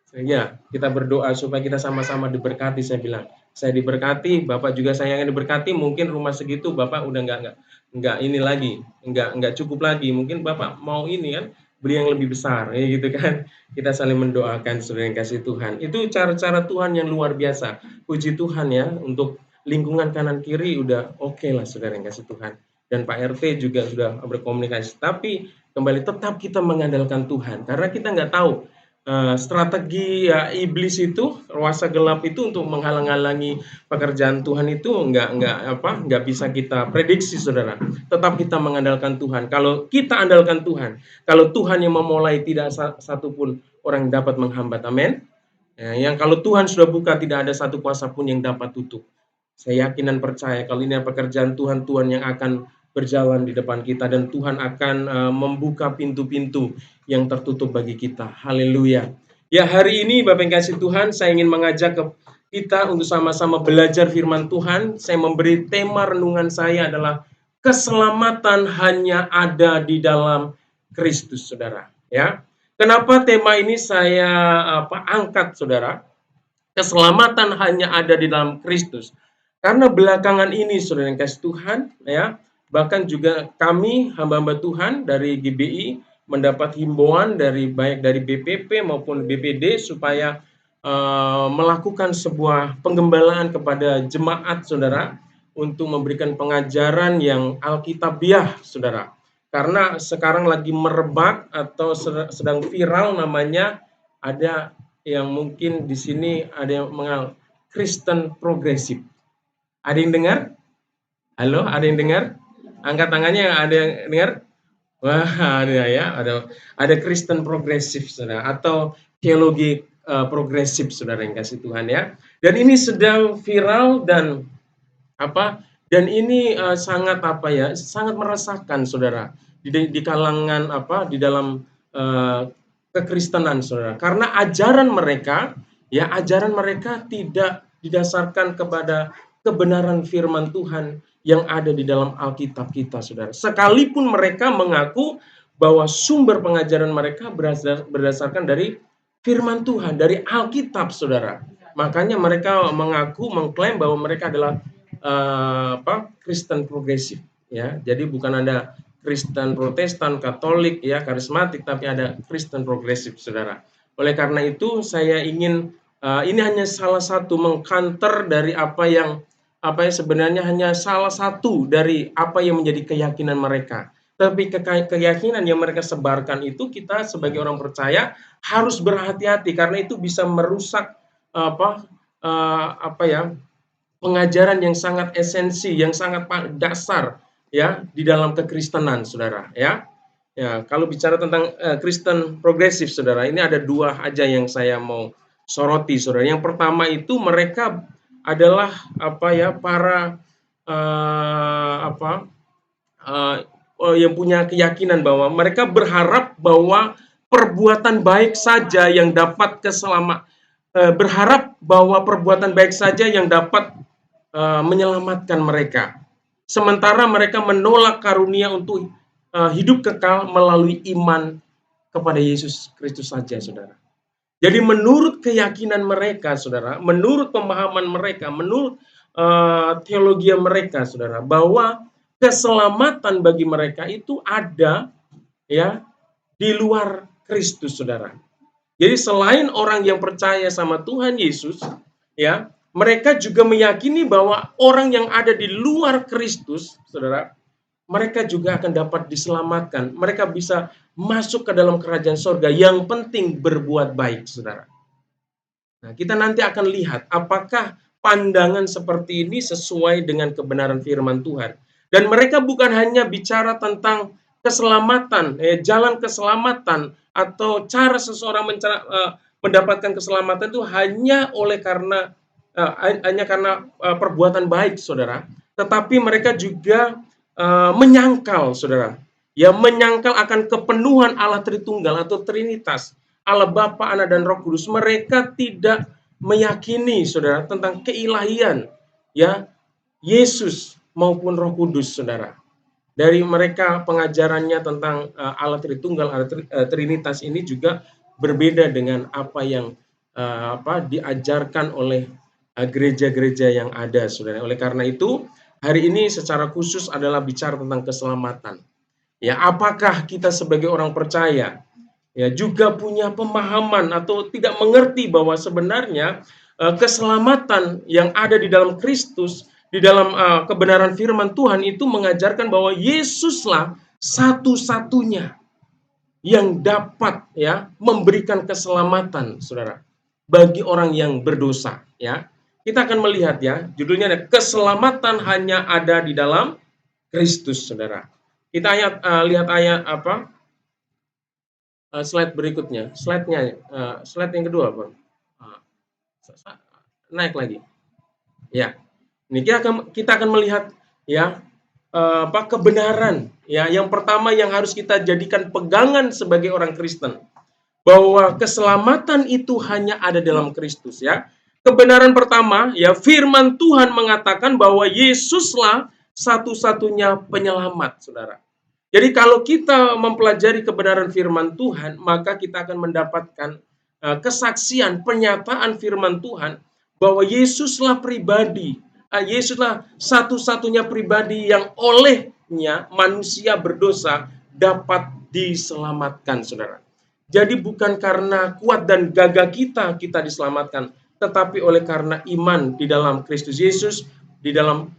Ya, kita berdoa supaya kita sama-sama diberkati, saya bilang. Saya diberkati, Bapak juga saya yang diberkati, mungkin rumah segitu Bapak udah nggak ini lagi, nggak cukup lagi. Mungkin Bapak mau ini kan, beli yang lebih besar, ya gitu kan. Kita saling mendoakan, saudara yang kasih Tuhan. Itu cara-cara Tuhan yang luar biasa. Puji Tuhan ya, untuk lingkungan kanan kiri udah oke lah, saudara yang kasih Tuhan. Dan Pak RT juga sudah berkomunikasi. Tapi kembali tetap kita mengandalkan Tuhan, karena kita nggak tahu strategi iblis itu, kuasa gelap itu untuk menghalang-halangi pekerjaan Tuhan itu nggak bisa kita prediksi, saudara. Tetap kita mengandalkan Tuhan. Kalau kita andalkan Tuhan, kalau Tuhan yang memulai, tidak satupun orang yang dapat menghambat. Amin. Yang kalau Tuhan sudah buka, tidak ada satu kuasa pun yang dapat tutup. Saya yakin dan percaya kalau ini pekerjaan Tuhan, Tuhan yang akan berjalan di depan kita, dan Tuhan akan membuka pintu-pintu yang tertutup bagi kita. Haleluya. Ya, hari ini Bapak yang kasih Tuhan, saya ingin mengajak kita untuk sama-sama belajar firman Tuhan. Saya memberi tema renungan saya adalah keselamatan hanya ada di dalam Kristus, saudara. Ya, kenapa tema ini saya angkat, saudara? Keselamatan hanya ada di dalam Kristus. Karena belakangan ini, saudara yang kasih Tuhan, ya, bahkan juga kami hamba-hamba Tuhan dari GBI mendapat himbauan baik dari BPP maupun BPD supaya melakukan sebuah penggembalaan kepada jemaat, saudara, untuk memberikan pengajaran yang alkitabiah, saudara. Karena sekarang lagi merebak atau sedang viral namanya, ada yang mungkin di sini ada yang mengenal Kristen progresif. Ada yang dengar? Halo, ada yang dengar? Angkat tangannya yang ada yang dengar? Wah, ada ya, ada Kristen progresif, Saudara, atau teologi progresif, Saudara yang kasih Tuhan ya. Dan ini sedang viral dan apa? Dan ini sangat apa ya? Sangat meresahkan, Saudara, di kalangan apa? Di dalam eh, kekristenan, Saudara. Karena ajaran mereka tidak didasarkan kepada kebenaran firman Tuhan yang ada di dalam Alkitab kita, Saudara. Sekalipun mereka mengaku bahwa sumber pengajaran mereka berdasarkan dari firman Tuhan, dari Alkitab, Saudara. Makanya mereka mengklaim bahwa mereka adalah Kristen progresif, ya. Jadi bukan ada Kristen Protestan, Katolik, ya, karismatik, tapi ada Kristen progresif, Saudara. Oleh karena itu saya ingin ini hanya salah satu mengkanter dari apa yang sebenarnya hanya salah satu dari apa yang menjadi keyakinan mereka. Tapi keyakinan yang mereka sebarkan itu kita sebagai orang percaya harus berhati-hati karena itu bisa merusak apa apa ya pengajaran yang sangat esensi, yang sangat dasar ya di dalam kekristenan, Saudara, ya. Ya, kalau bicara tentang Kristen progresif, Saudara, ini ada dua aja yang saya mau soroti, Saudara. Yang pertama itu mereka adalah para yang punya keyakinan bahwa mereka berharap bahwa perbuatan baik saja yang dapat berharap bahwa perbuatan baik saja yang dapat menyelamatkan mereka. Sementara mereka menolak karunia untuk hidup kekal melalui iman kepada Yesus Kristus saja, Saudara. Jadi menurut keyakinan mereka, Saudara, menurut pemahaman mereka, menurut teologi mereka, Saudara, bahwa keselamatan bagi mereka itu ada ya di luar Kristus, Saudara. Jadi selain orang yang percaya sama Tuhan Yesus, ya, mereka juga meyakini bahwa orang yang ada di luar Kristus, Saudara, mereka juga akan dapat diselamatkan. Mereka bisa masuk ke dalam kerajaan sorga. Yang penting berbuat baik, Saudara. Nah, kita nanti akan lihat apakah pandangan seperti ini sesuai dengan kebenaran firman Tuhan. Dan mereka bukan hanya bicara tentang keselamatan, jalan keselamatan, atau cara seseorang mendapatkan keselamatan itu hanya karena perbuatan baik, Saudara. Tetapi mereka juga menyangkal, Saudara. Ya, menyangkal akan kepenuhan Allah Tritunggal atau Trinitas. Allah Bapa, Anak, dan Roh Kudus. Mereka tidak meyakini, Saudara, tentang keilahian ya Yesus maupun Roh Kudus, Saudara. Dari mereka pengajarannya tentang Allah Tritunggal, Allah Trinitas ini juga berbeda dengan apa yang diajarkan oleh gereja-gereja yang ada, Saudara. Oleh karena itu, hari ini secara khusus adalah bicara tentang keselamatan. Ya, apakah kita sebagai orang percaya ya juga punya pemahaman atau tidak mengerti bahwa sebenarnya keselamatan yang ada di dalam Kristus, di dalam kebenaran firman Tuhan itu mengajarkan bahwa Yesuslah satu-satunya yang dapat ya memberikan keselamatan, Saudara, bagi orang yang berdosa, ya. Kita akan melihat ya, judulnya ada keselamatan hanya ada di dalam Kristus, Saudara. Kita lihat ayat slide berikutnya, slide yang kedua, Bang. Naik lagi. Ya. Ini kita akan melihat ya kebenaran ya. Yang pertama yang harus kita jadikan pegangan sebagai orang Kristen, bahwa keselamatan itu hanya ada dalam Kristus, ya. Kebenaran pertama ya, firman Tuhan mengatakan bahwa Yesuslah satu-satunya penyelamat, Saudara. Jadi kalau kita mempelajari kebenaran firman Tuhan, maka kita akan mendapatkan kesaksian, pernyataan firman Tuhan bahwa Yesuslah pribadi, Yesuslah satu-satunya pribadi yang olehnya manusia berdosa dapat diselamatkan, Saudara. Jadi bukan karena kuat dan gagah kita diselamatkan, tetapi oleh karena iman di dalam Kristus Yesus, di dalam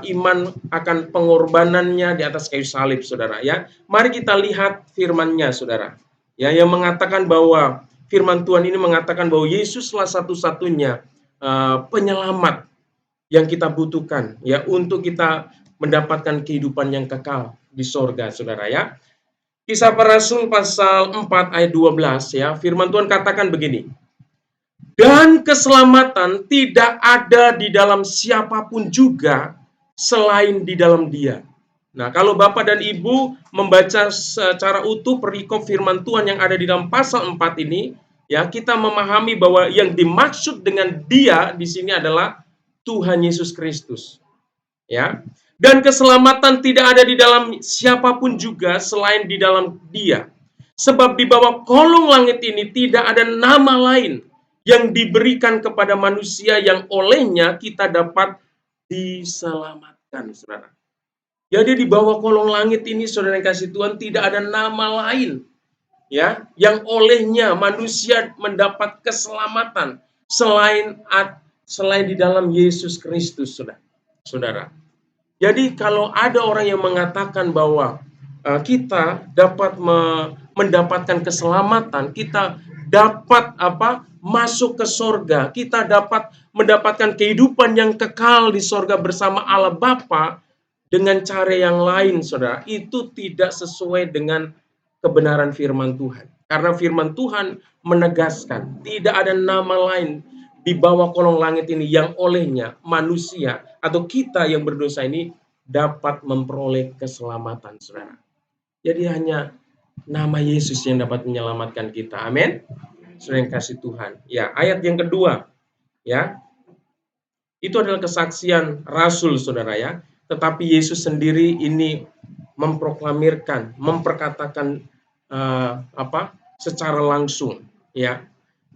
iman akan pengorbanannya di atas kayu salib, Saudara, ya. Mari kita lihat firman-Nya, Saudara. Ya, yang mengatakan bahwa firman Tuhan ini mengatakan bahwa Yesuslah satu-satunya penyelamat yang kita butuhkan ya untuk kita mendapatkan kehidupan yang kekal di sorga, saudara ya. Kisah Para Rasul pasal 4 ayat 12 ya, firman Tuhan katakan begini. Dan keselamatan tidak ada di dalam siapapun juga selain di dalam Dia. Nah, kalau Bapak dan Ibu membaca secara utuh perikop firman Tuhan yang ada di dalam pasal 4 ini, ya, kita memahami bahwa yang dimaksud dengan Dia di sini adalah Tuhan Yesus Kristus. Ya. Dan keselamatan tidak ada di dalam siapapun juga selain di dalam Dia. Sebab di bawah kolong langit ini tidak ada nama lain yang diberikan kepada manusia yang olehnya kita dapat diselamatkan, saudara. Jadi di bawah kolong langit ini, saudara yang kasih Tuhan, tidak ada nama lain ya yang olehnya manusia mendapat keselamatan selain di dalam Yesus Kristus, saudara. Jadi kalau ada orang yang mengatakan bahwa kita dapat mendapatkan keselamatan, kita dapat masuk ke sorga, kita dapat mendapatkan kehidupan yang kekal di sorga bersama Allah Bapa dengan cara yang lain, saudara, itu tidak sesuai dengan kebenaran firman Tuhan. Karena firman Tuhan menegaskan tidak ada nama lain di bawah kolong langit ini yang olehnya manusia atau kita yang berdosa ini dapat memperoleh keselamatan, saudara. Jadi hanya nama Yesus yang dapat menyelamatkan kita. Amin. Saudara yang kasih Tuhan. Ya, ayat yang kedua, ya, itu adalah kesaksian Rasul, saudara ya. Tetapi Yesus sendiri ini memproklamirkan, memperkatakan secara langsung, ya.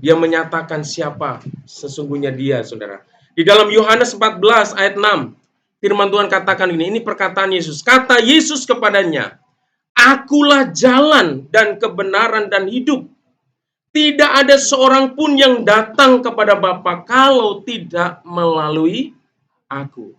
Dia menyatakan siapa sesungguhnya Dia, saudara. Di dalam Yohanes 14 ayat 6, firman Tuhan katakan ini perkataan Yesus. Kata Yesus kepadanya, Akulah jalan dan kebenaran dan hidup. Tidak ada seorang pun yang datang kepada Bapa kalau tidak melalui aku.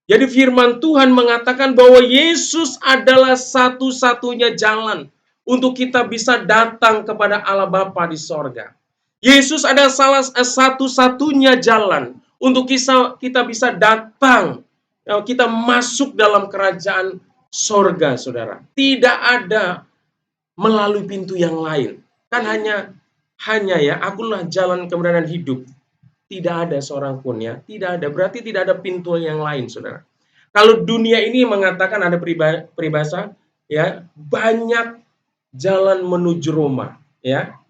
Jadi firman Tuhan mengatakan bahwa Yesus adalah satu-satunya jalan untuk kita bisa datang kepada Allah Bapa di sorga. Yesus adalah salah satu-satunya jalan untuk kita bisa datang, kita masuk dalam kerajaan sorga, saudara. Tidak ada melalui pintu yang lain. Kan hanya ya, akulah jalan kebenaran hidup. Tidak ada seorang pun ya, tidak ada. Berarti tidak ada pintu yang lain, saudara. Kalau dunia ini mengatakan ada peribahasa, ya, banyak jalan menuju Roma, ya.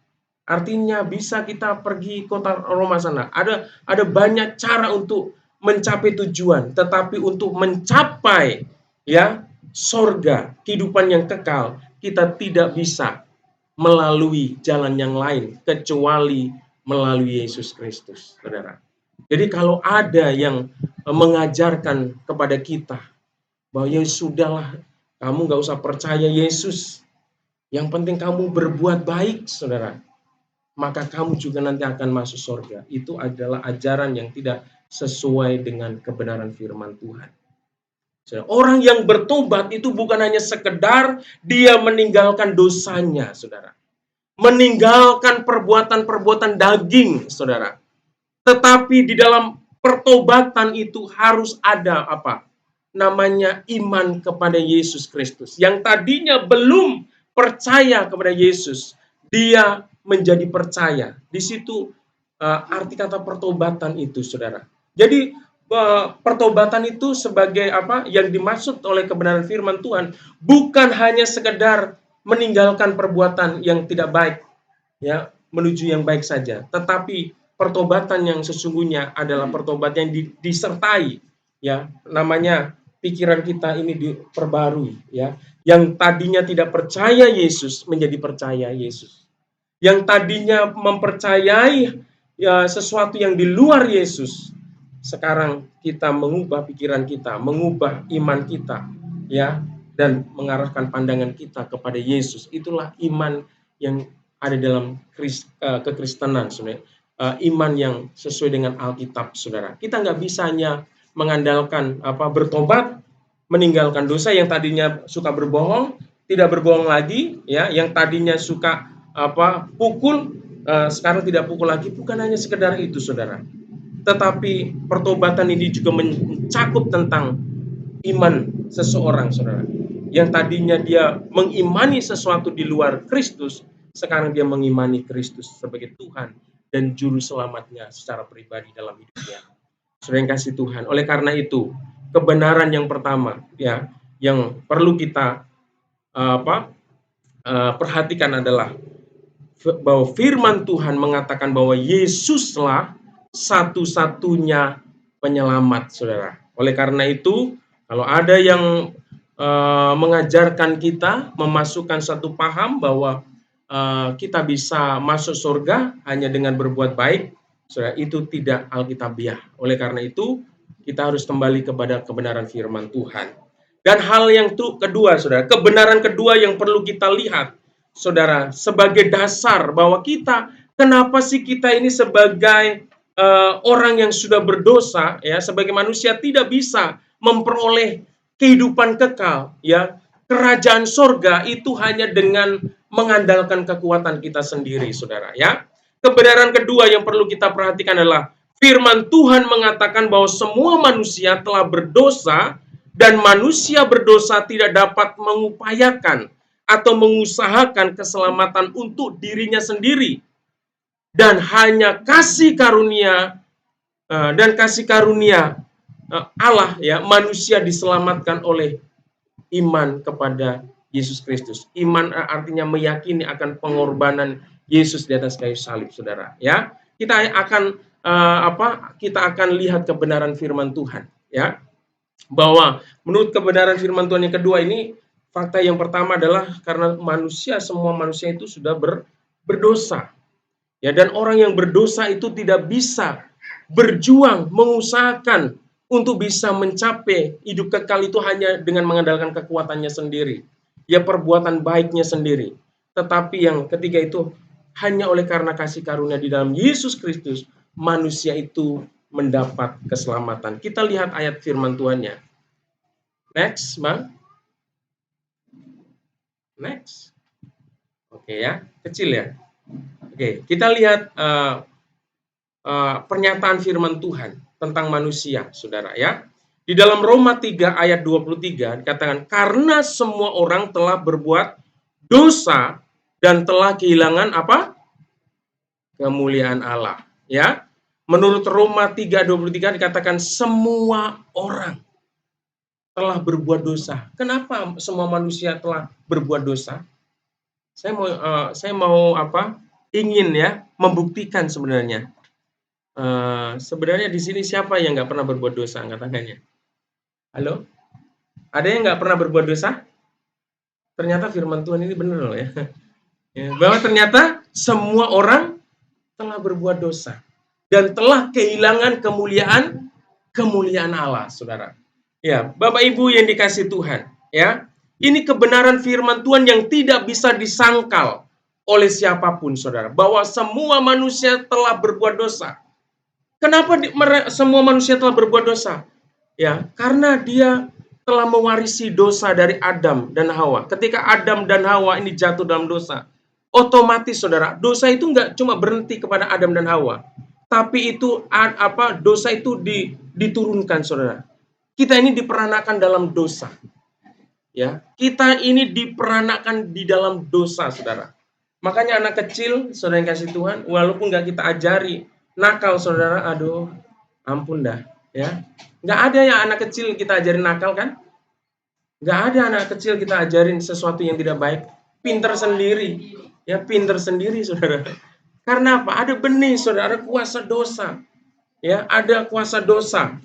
Artinya bisa kita pergi kota Roma sana. Ada banyak cara untuk mencapai tujuan, tetapi untuk mencapai ya sorga, kehidupan yang kekal, kita tidak bisa melalui jalan yang lain kecuali melalui Yesus Kristus, saudara. Jadi kalau ada yang mengajarkan kepada kita bahwa ya sudahlah, kamu gak usah percaya Yesus, yang penting kamu berbuat baik, saudara, maka kamu juga nanti akan masuk surga. Itu adalah ajaran yang tidak sesuai dengan kebenaran firman Tuhan. Orang yang bertobat itu bukan hanya sekedar dia meninggalkan dosanya, saudara. Meninggalkan perbuatan-perbuatan daging, saudara. Tetapi di dalam pertobatan itu harus ada namanya iman kepada Yesus Kristus. Yang tadinya belum percaya kepada Yesus, dia menjadi percaya. Di situ arti kata pertobatan itu, saudara. Jadi pertobatan itu sebagai yang dimaksud oleh kebenaran firman Tuhan bukan hanya sekedar meninggalkan perbuatan yang tidak baik, ya, menuju yang baik saja. Tetapi pertobatan yang sesungguhnya adalah pertobatan yang disertai, ya, namanya pikiran kita ini diperbarui, ya. Yang tadinya tidak percaya Yesus menjadi percaya Yesus. Yang tadinya mempercayai ya sesuatu yang di luar Yesus, sekarang kita mengubah pikiran kita, mengubah iman kita, ya, dan mengarahkan pandangan kita kepada Yesus. Itulah iman yang ada dalam kekristenan, saudara. Iman yang sesuai dengan Alkitab, saudara. Kita nggak bisa hanya mengandalkan bertobat, meninggalkan dosa. Yang tadinya suka berbohong, tidak berbohong lagi, ya. Yang tadinya suka pukul, sekarang tidak pukul lagi. Bukan hanya sekedar itu, saudara. Tetapi pertobatan ini juga mencakup tentang iman seseorang, saudara. Yang tadinya dia mengimani sesuatu di luar Kristus, sekarang dia mengimani Kristus sebagai Tuhan dan Juru Selamatnya secara pribadi dalam hidupnya. Saudara yang kasih Tuhan. Oleh karena itu, kebenaran yang pertama, ya, yang perlu kita perhatikan adalah bahwa firman Tuhan mengatakan bahwa Yesuslah satu-satunya penyelamat, saudara. Oleh karena itu, kalau ada yang mengajarkan kita, memasukkan satu paham bahwa kita bisa masuk surga hanya dengan berbuat baik, saudara, itu tidak alkitabiah. Oleh karena itu, kita harus kembali kepada kebenaran firman Tuhan. Dan hal yang kedua, saudara, kebenaran kedua yang perlu kita lihat, saudara, sebagai dasar bahwa kenapa sih kita ini sebagai orang yang sudah berdosa, ya, sebagai manusia tidak bisa memperoleh kehidupan kekal, ya, kerajaan sorga itu hanya dengan mengandalkan kekuatan kita sendiri, saudara, ya. Kebenaran kedua yang perlu kita perhatikan adalah firman Tuhan mengatakan bahwa semua manusia telah berdosa dan manusia berdosa tidak dapat mengupayakan atau mengusahakan keselamatan untuk dirinya sendiri, dan hanya kasih karunia Allah, ya, manusia diselamatkan oleh iman kepada Yesus Kristus. Iman artinya meyakini akan pengorbanan Yesus di atas kayu salib, saudara, ya. Kita akan lihat kebenaran firman Tuhan, ya, bahwa menurut kebenaran firman Tuhan yang kedua ini, fakta yang pertama adalah karena semua manusia itu sudah berdosa. Ya, dan orang yang berdosa itu tidak bisa berjuang, mengusahakan untuk bisa mencapai hidup kekal itu hanya dengan mengandalkan kekuatannya sendiri, ya, perbuatan baiknya sendiri. Tetapi yang ketiga itu hanya oleh karena kasih karunia di dalam Yesus Kristus, manusia itu mendapat keselamatan. Kita lihat ayat firman Tuhannya. Next, Bang. Next. Oke, ya, kecil ya. Oke, kita lihat pernyataan firman Tuhan tentang manusia, saudara, ya. Di dalam Roma 3 ayat 23 dikatakan, karena semua orang telah berbuat dosa dan telah kehilangan apa? Kemuliaan Allah, ya. Menurut Roma 3:23 dikatakan semua orang telah berbuat dosa. Kenapa semua manusia telah berbuat dosa? Saya mau ingin, ya, membuktikan sebenarnya. Sebenarnya di sini siapa yang nggak pernah berbuat dosa? Angkat tangannya. Halo? Ada yang nggak pernah berbuat dosa? Ternyata firman Tuhan ini benar loh, ya. Bahwa ternyata semua orang telah berbuat dosa dan telah kehilangan kemuliaan Allah, saudara. Ya, Bapak Ibu yang dikasih Tuhan, ya. Ini kebenaran firman Tuhan yang tidak bisa disangkal oleh siapapun, saudara. Bahwa semua manusia telah berbuat dosa. Kenapa semua manusia telah berbuat dosa? Ya, karena dia telah mewarisi dosa dari Adam dan Hawa. Ketika Adam dan Hawa ini jatuh dalam dosa, otomatis, saudara, dosa itu nggak cuma berhenti kepada Adam dan Hawa, tapi itu dosa itu diturunkan, saudara. Kita ini diperanakan dalam dosa. Ya, kita ini diperanakan di dalam dosa, saudara. Makanya anak kecil, saudara yang kasih Tuhan, walaupun nggak kita ajari nakal, saudara, aduh, ampun dah, ya. Nggak ada yang anak kecil kita ajarin nakal, kan? Nggak ada anak kecil kita ajarin sesuatu yang tidak baik. Pinter sendiri, ya, pinter sendiri, saudara. Karena apa? Ada benih, saudara, kuasa dosa, ya, ada kuasa dosa,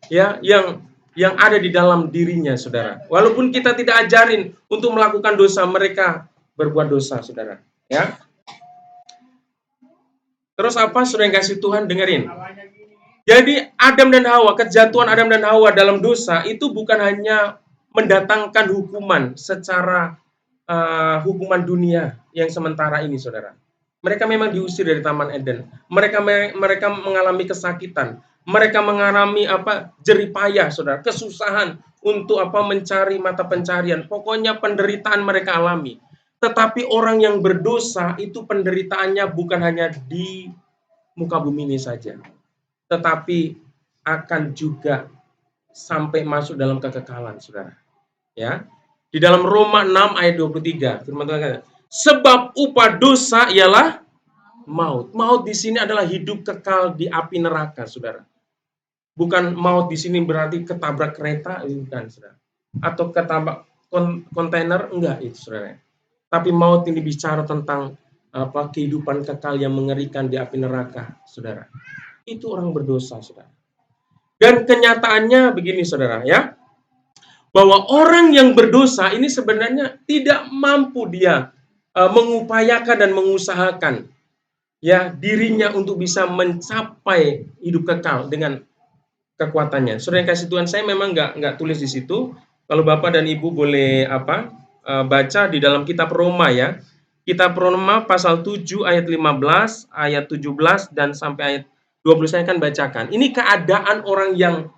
ya, yang ada di dalam dirinya, saudara. Walaupun kita tidak ajarin untuk melakukan dosa, mereka berbuat dosa, saudara, ya. Terus apa, saudara yang kasih Tuhan, dengerin. Jadi Adam dan Hawa, kejatuhan Adam dan Hawa dalam dosa itu bukan hanya mendatangkan hukuman secara hukuman dunia yang sementara ini, saudara. Mereka memang diusir dari Taman Eden. Mereka mengalami kesakitan. Mereka mengalami jerih payah, saudara, kesusahan untuk mencari mata pencarian. Pokoknya penderitaan mereka alami. Tetapi orang yang berdosa itu penderitaannya bukan hanya di muka bumi ini saja. tetapi akan juga sampai masuk dalam kekekalan, saudara. Ya, di dalam Roma 6 ayat 23, firman Tuhan kata, sebab upah dosa ialah maut. Maut di sini adalah hidup kekal di api neraka, saudara. Bukan maut di sini berarti ketabrak kereta, bukan, saudara. Atau ketabrak kontainer, enggak itu, saudara. Tapi maut ini bicara tentang kehidupan kekal yang mengerikan di api neraka, saudara. Itu orang berdosa, saudara. Dan kenyataannya begini, saudara, ya, bahwa orang yang berdosa ini sebenarnya tidak mampu dia mengupayakan dan mengusahakan ya dirinya untuk bisa mencapai hidup kekal dengan kekuatannya. Saudara yang kasih Tuhan, saya memang nggak tulis di situ. Kalau Bapak dan Ibu boleh baca di dalam kitab Roma, ya. Kitab Roma pasal 7 ayat 15, ayat 17 dan sampai ayat 20 saya akan bacakan. Ini keadaan orang yang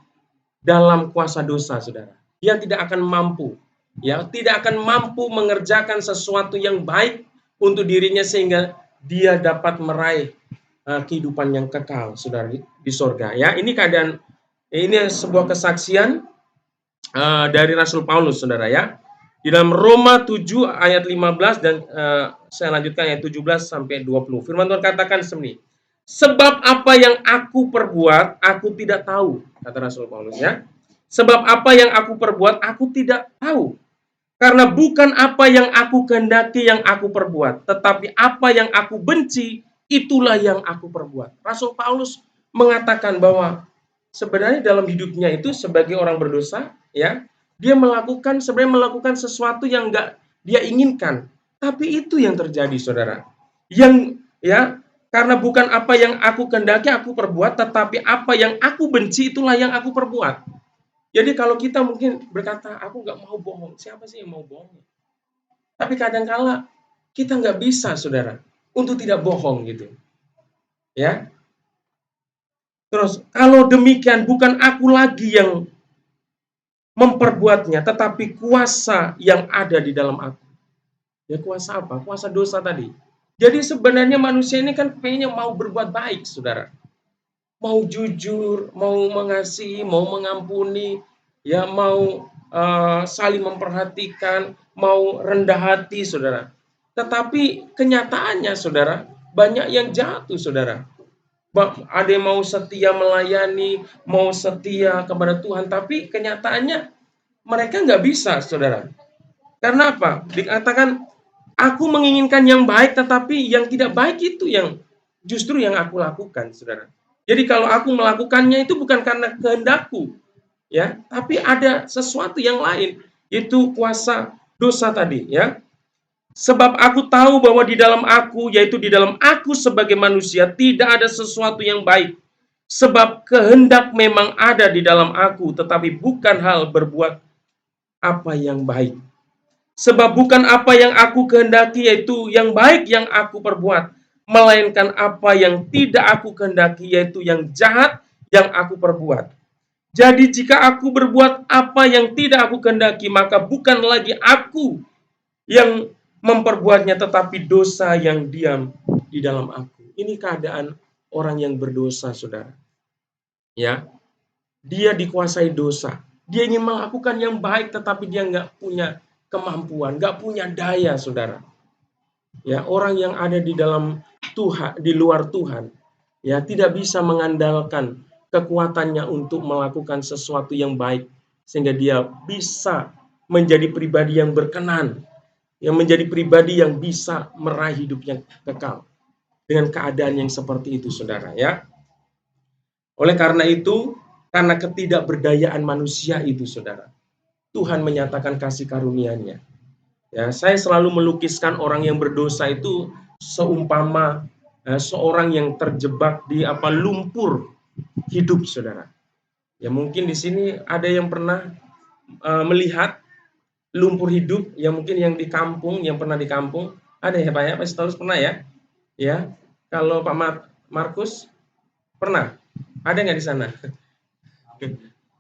dalam kuasa dosa, saudara. Dia tidak akan mampu, ya, tidak akan mampu mengerjakan sesuatu yang baik untuk dirinya sehingga dia dapat meraih kehidupan yang kekal, saudara, di sorga. Ya, ini keadaan, ini sebuah kesaksian dari Rasul Paulus, saudara, ya. Di dalam Roma 7 ayat 15 dan saya lanjutkan ayat 17 sampai 20. Firman Tuhan katakan seperti ini. Sebab apa yang aku perbuat, aku tidak tahu, kata Rasul Paulus, ya. Sebab apa yang aku perbuat, aku tidak tahu. Karena bukan apa yang aku kehendaki yang aku perbuat, tetapi apa yang aku benci, itulah yang aku perbuat. Rasul Paulus mengatakan bahwa sebenarnya dalam hidupnya itu sebagai orang berdosa, ya, dia sebenarnya melakukan sesuatu yang enggak dia inginkan. Tapi itu yang terjadi, saudara. Yang, ya, karena bukan apa yang aku kehendaki aku perbuat, tetapi apa yang aku benci itulah yang aku perbuat. Jadi kalau kita mungkin berkata, aku nggak mau bohong. Siapa sih yang mau bohong? Tapi kadang-kala kita nggak bisa, saudara, untuk tidak bohong gitu. Ya. Terus kalau demikian bukan aku lagi yang memperbuatnya, tetapi kuasa yang ada di dalam aku. Ya, kuasa apa? Kuasa dosa tadi. Jadi sebenarnya manusia ini kan pengennya mau berbuat baik, saudara. Mau jujur, mau mengasihi, mau mengampuni, ya, mau saling memperhatikan, mau rendah hati, saudara. Tetapi kenyataannya, saudara, banyak yang jatuh, saudara. Ada yang mau setia melayani, mau setia kepada Tuhan, tapi kenyataannya mereka nggak bisa, saudara. Karena apa? Dikatakan, aku menginginkan yang baik, tetapi yang tidak baik itu yang justru yang aku lakukan, saudara. Jadi kalau aku melakukannya itu bukan karena kehendakku, ya, tapi ada sesuatu yang lain, itu kuasa dosa tadi, ya. Sebab aku tahu bahwa di dalam aku, yaitu di dalam aku sebagai manusia, tidak ada sesuatu yang baik. Sebab kehendak memang ada di dalam aku, tetapi bukan hal berbuat apa yang baik. Sebab bukan apa yang aku kehendaki, yaitu yang baik yang aku perbuat, melainkan apa yang tidak aku kehendaki, yaitu yang jahat yang aku perbuat. Jadi jika aku berbuat apa yang tidak aku kehendaki, maka bukan lagi aku yang memperbuatnya, tetapi dosa yang diam di dalam aku. Ini keadaan orang yang berdosa, saudara. Ya, dia dikuasai dosa. Dia ingin melakukan yang baik, tetapi dia nggak punya kemampuan, nggak punya daya, saudara. Ya, orang yang ada di dalam Tuhan, di luar Tuhan, ya, tidak bisa mengandalkan kekuatannya untuk melakukan sesuatu yang baik, sehingga dia bisa menjadi pribadi yang berkenan, yang menjadi pribadi yang bisa meraih hidupnya kekal dengan keadaan yang seperti itu, saudara, ya. Oleh karena itu, karena ketidakberdayaan manusia itu, saudara, Tuhan menyatakan kasih karunia-Nya. Ya, saya selalu melukiskan orang yang berdosa itu seumpama seorang yang terjebak di lumpur hidup, saudara. Ya, mungkin di sini ada yang pernah melihat lumpur hidup, yang mungkin yang di kampung, yang pernah di kampung, ada ya Pak ya, Pak Sitorus pernah ya? Ya, kalau Pak Markus pernah? Ada nggak di sana?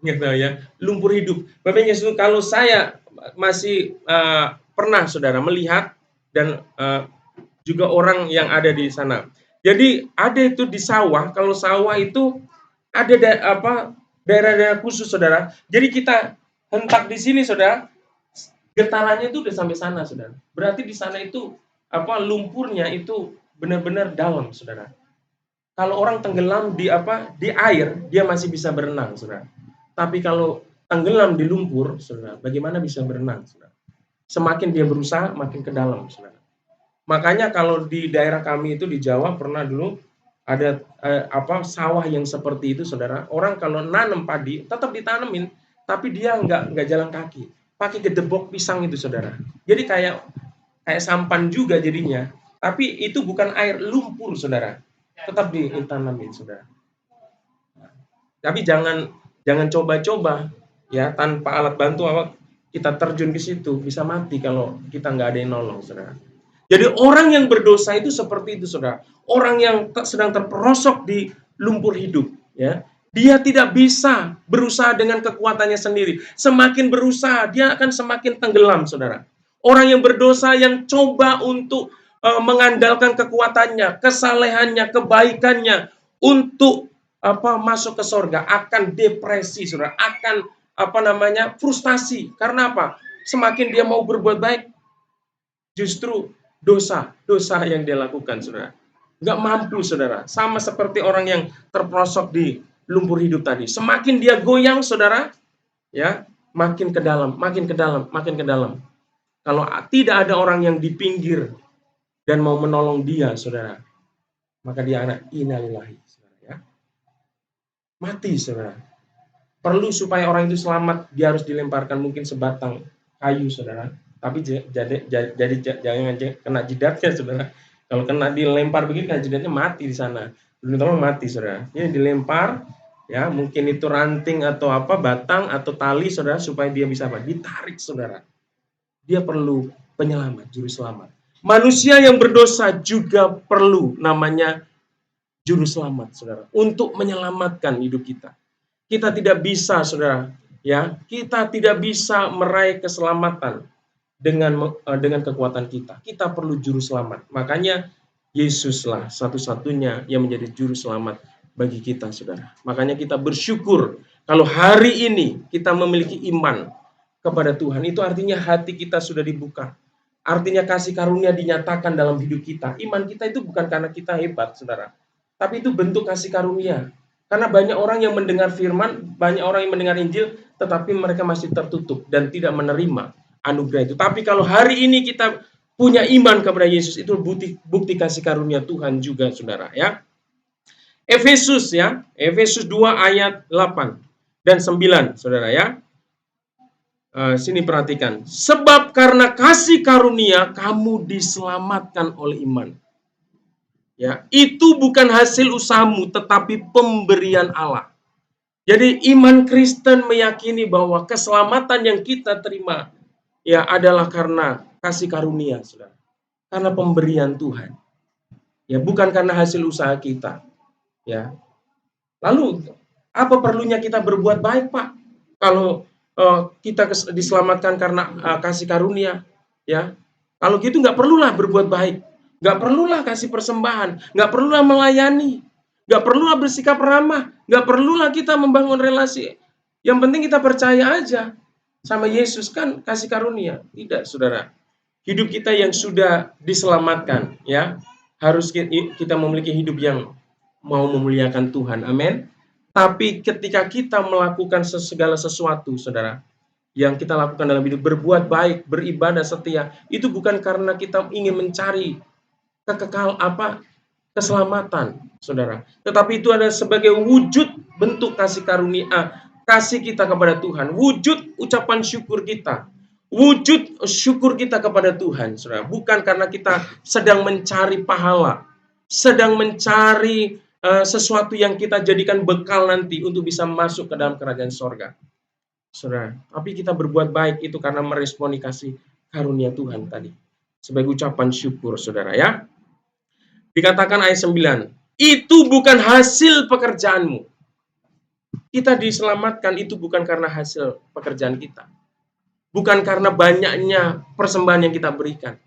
Nggak tahu ya. Lumpur hidup. Bapak Yesus, kalau saya masih pernah, saudara, melihat dan juga orang yang ada di sana. Jadi ada itu di sawah. Kalau sawah itu ada daerah-daerah khusus, saudara. Jadi kita hentak di sini, saudara, getarannya itu udah sampai sana, saudara. Berarti di sana itu lumpurnya itu benar-benar dalam, saudara. Kalau orang tenggelam di air, dia masih bisa berenang, saudara. Tapi kalau tenggelam di lumpur, saudara, bagaimana bisa berenang, saudara? Semakin dia berusaha, makin ke dalam, saudara. Makanya kalau di daerah kami itu di Jawa pernah dulu ada sawah yang seperti itu, saudara. Orang kalau nanam padi tetap ditanemin, tapi dia nggak jalan kaki, pakai gedebok pisang itu, saudara. Jadi kayak sampan juga jadinya, tapi itu bukan air, lumpur, saudara. Tetap ditanamin, saudara. Tapi jangan coba-coba ya tanpa alat bantu kita terjun ke situ, bisa mati kalau kita nggak ada yang nolong, saudara. Jadi orang yang berdosa itu seperti itu, saudara. Orang yang sedang terperosok di lumpur hidup, ya, dia tidak bisa berusaha dengan kekuatannya sendiri. Semakin berusaha, dia akan semakin tenggelam, saudara. Orang yang berdosa yang coba untuk mengandalkan kekuatannya, kesalehannya, kebaikannya untuk masuk ke sorga akan depresi, saudara, akan frustasi. Karena apa? Semakin dia mau berbuat baik, justru dosa yang dia lakukan, saudara. Nggak mampu, saudara. Sama seperti orang yang terperosok di lumpur hidup tadi. Semakin dia goyang, saudara, ya, makin ke dalam, makin ke dalam, makin ke dalam. Kalau tidak ada orang yang di pinggir dan mau menolong dia, saudara, maka dia akan innalillahi, saudara, ya. Mati, saudara. Perlu supaya orang itu selamat, dia harus dilemparkan mungkin sebatang kayu, saudara. Tapi jangan kena jidatnya, saudara. Kalau kena dilempar begini, kena jidatnya mati di sana. Belum mati, saudara. Ini dilempar, ya, mungkin itu ranting atau batang atau tali, saudara, supaya dia bisa ditarik, saudara. Dia perlu penyelamat, juru selamat. Manusia yang berdosa juga perlu namanya juru selamat, saudara, untuk menyelamatkan hidup kita. Kita tidak bisa, saudara, ya, kita tidak bisa meraih keselamatan dengan kekuatan kita. Kita perlu juru selamat. Makanya Yesuslah satu-satunya yang menjadi juru selamat bagi kita, saudara. Makanya kita bersyukur kalau hari ini kita memiliki iman kepada Tuhan. Itu artinya hati kita sudah dibuka. Artinya kasih karunia dinyatakan dalam hidup kita. Iman kita itu bukan karena kita hebat, saudara. Tapi itu bentuk kasih karunia. Karena banyak orang yang mendengar firman, banyak orang yang mendengar Injil, tetapi mereka masih tertutup dan tidak menerima anugerah itu. Tapi kalau hari ini kita punya iman kepada Yesus, itu bukti kasih karunia Tuhan juga, saudara, ya. Efesus, ya. Efesus 2 ayat 8 dan 9, saudara, ya. Sini perhatikan. Sebab karena kasih karunia kamu diselamatkan oleh iman. Ya, itu bukan hasil usahamu tetapi pemberian Allah. Jadi iman Kristen meyakini bahwa keselamatan yang kita terima ya adalah karena kasih karunia, saudara. Karena pemberian Tuhan. Ya, bukan karena hasil usaha kita. Ya. Lalu apa perlunya kita berbuat baik, Pak? Kalau kita diselamatkan karena kasih karunia, ya. Kalau gitu nggak perlulah berbuat baik, nggak perlulah kasih persembahan, nggak perlulah melayani, nggak perlulah bersikap ramah, nggak perlulah kita membangun relasi. Yang penting kita percaya aja sama Yesus, kan kasih karunia. Tidak, saudara. Hidup kita yang sudah diselamatkan, ya, harus kita memiliki hidup yang mau memuliakan Tuhan. Amin. Tapi ketika kita melakukan segala sesuatu, saudara, yang kita lakukan dalam hidup, berbuat baik, beribadah setia, itu bukan karena kita ingin mencari keselamatan, saudara. Tetapi itu adalah sebagai wujud bentuk kasih karunia, kasih kita kepada Tuhan, wujud ucapan syukur kita, wujud syukur kita kepada Tuhan, saudara. Bukan karena kita sedang mencari pahala, sedang mencari sesuatu yang kita jadikan bekal nanti untuk bisa masuk ke dalam kerajaan sorga, saudara. Tapi kita berbuat baik itu karena meresponi kasih karunia Tuhan tadi, sebagai ucapan syukur, saudara, ya. Dikatakan ayat 9, itu bukan hasil pekerjaanmu. Kita diselamatkan itu bukan karena hasil pekerjaan kita, bukan karena banyaknya persembahan yang kita berikan,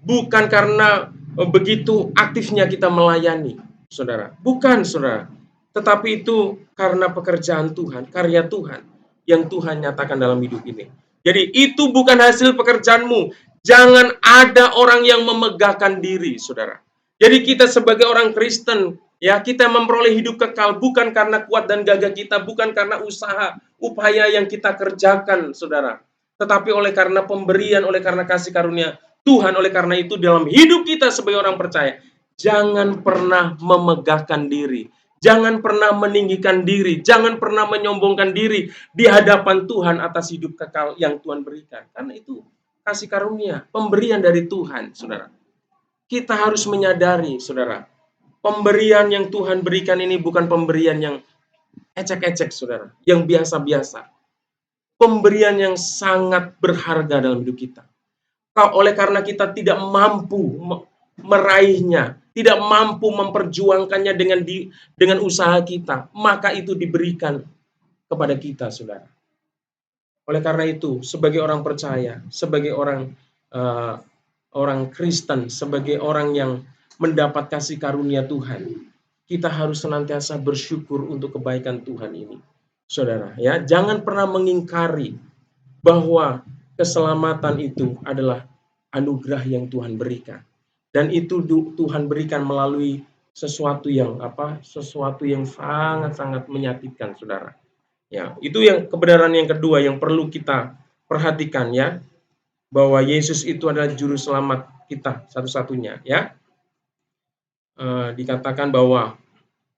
bukan karena begitu aktifnya kita melayani, saudara. Bukan, saudara. tetapi itu karena pekerjaan Tuhan, karya Tuhan yang Tuhan nyatakan dalam hidup ini. Jadi itu bukan hasil pekerjaanmu. Jangan ada orang yang memegahkan diri, saudara. Jadi kita sebagai orang Kristen, ya, kita memperoleh hidup kekal bukan karena kuat dan gagah kita, bukan karena usaha, upaya yang kita kerjakan, saudara. Tetapi oleh karena pemberian, oleh karena kasih karunia Tuhan, oleh karena itu dalam hidup kita sebagai orang percaya, jangan pernah memegahkan diri. Jangan pernah meninggikan diri, jangan pernah menyombongkan diri di hadapan Tuhan atas hidup kekal yang Tuhan berikan. Karena itu kasih karunia, pemberian dari Tuhan, saudara. Kita harus menyadari, saudara, pemberian yang Tuhan berikan ini bukan pemberian yang ecek-ecek, saudara, yang biasa-biasa. Pemberian yang sangat berharga dalam hidup kita. Oleh karena kita tidak mampu meraihnya, tidak mampu memperjuangkannya dengan usaha kita, maka itu diberikan kepada kita, saudara. Oleh karena itu, sebagai orang percaya, sebagai orang Kristen, sebagai orang yang mendapat kasih karunia Tuhan, kita harus senantiasa bersyukur untuk kebaikan Tuhan ini, saudara. Ya, jangan pernah mengingkari bahwa keselamatan itu adalah anugerah yang Tuhan berikan. Dan itu Tuhan berikan melalui sesuatu yang sangat-sangat menyakitkan, saudara. Ya, itu yang kebenaran yang kedua yang perlu kita perhatikan, ya, bahwa Yesus itu adalah juru selamat kita satu-satunya, ya. Dikatakan bahwa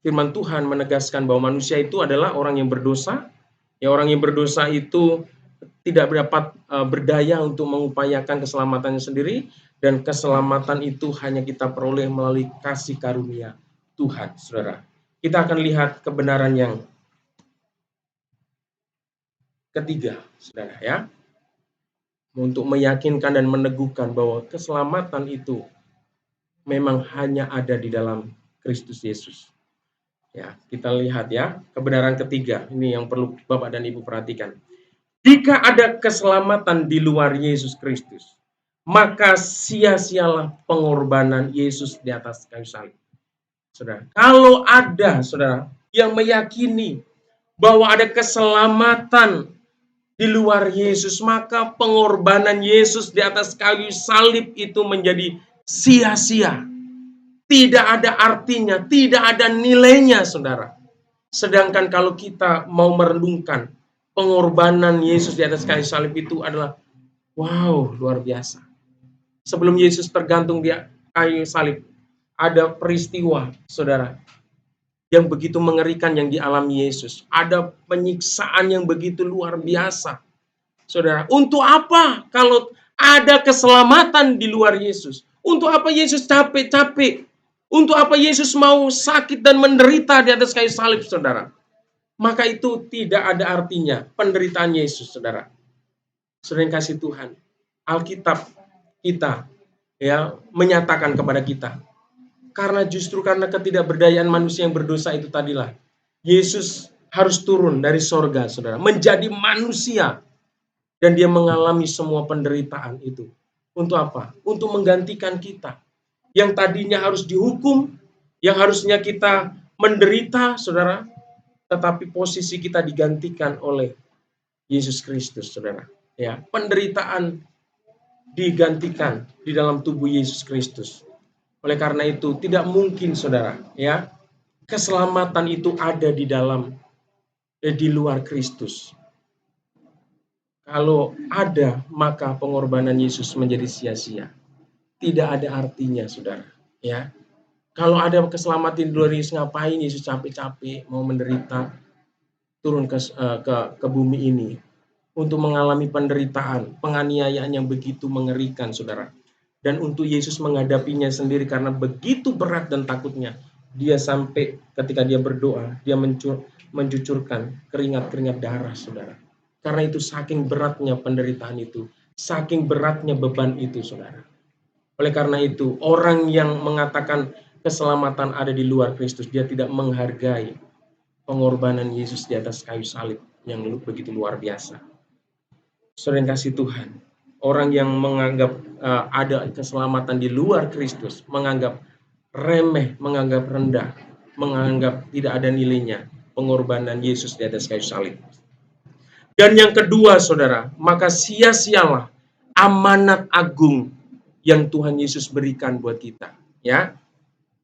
firman Tuhan menegaskan bahwa manusia itu adalah orang yang berdosa. Ya, orang yang berdosa itu tidak dapat berdaya untuk mengupayakan keselamatannya sendiri, dan keselamatan itu hanya kita peroleh melalui kasih karunia Tuhan, saudara. Kita akan lihat kebenaran yang ketiga, saudara, ya, untuk meyakinkan dan meneguhkan bahwa keselamatan itu memang hanya ada di dalam Kristus Yesus. Ya, kita lihat, ya, kebenaran ketiga ini yang perlu Bapak dan Ibu perhatikan. Jika ada keselamatan di luar Yesus Kristus, maka sia-sialah pengorbanan Yesus di atas kayu salib. Saudara, kalau ada, saudara, yang meyakini bahwa ada keselamatan di luar Yesus, maka pengorbanan Yesus di atas kayu salib itu menjadi sia-sia. Tidak ada artinya, tidak ada nilainya, saudara. Sedangkan kalau kita mau merenungkan pengorbanan Yesus di atas kayu salib itu adalah wow, luar biasa. Sebelum Yesus tergantung di kayu salib, ada peristiwa, saudara, yang begitu mengerikan yang dialami Yesus. Ada penyiksaan yang begitu luar biasa, saudara. Untuk apa kalau ada keselamatan di luar Yesus? Untuk apa Yesus capek-capek? Untuk apa Yesus mau sakit dan menderita di atas kayu salib, saudara? Maka itu tidak ada artinya penderitaan Yesus, saudara. Saudara yang kasih Tuhan, Alkitab kita, ya, menyatakan kepada kita, justru karena ketidakberdayaan manusia yang berdosa itu tadilah, Yesus harus turun dari sorga, saudara, menjadi manusia, dan dia mengalami semua penderitaan itu. Untuk apa? Untuk menggantikan kita, yang tadinya harus dihukum, yang harusnya kita menderita, saudara, tetapi posisi kita digantikan oleh Yesus Kristus, saudara. Ya, penderitaan digantikan di dalam tubuh Yesus Kristus. Oleh karena itu, tidak mungkin, saudara, ya, keselamatan itu ada di luar Kristus. Kalau ada, maka pengorbanan Yesus menjadi sia-sia. Tidak ada artinya, saudara. Ya, kalau ada keselamatan di luar Yesus, ngapain Yesus capek-capek mau menderita, turun ke bumi ini untuk mengalami penderitaan, penganiayaan yang begitu mengerikan, saudara. Dan untuk Yesus menghadapinya sendiri karena begitu berat dan takutnya, dia sampai ketika dia berdoa, dia mencucurkan keringat-keringat darah, saudara. Karena itu saking beratnya penderitaan itu, saking beratnya beban itu, saudara. Oleh karena itu, orang yang mengatakan keselamatan ada di luar Kristus, dia tidak menghargai pengorbanan Yesus di atas kayu salib yang begitu luar biasa. Saudara yang kasih Tuhan, orang yang menganggap ada keselamatan di luar Kristus, menganggap remeh, menganggap rendah, menganggap tidak ada nilainya pengorbanan Yesus di atas kayu salib. Dan yang kedua, saudara, maka sia-sialah amanat agung yang Tuhan Yesus berikan buat kita. Ya,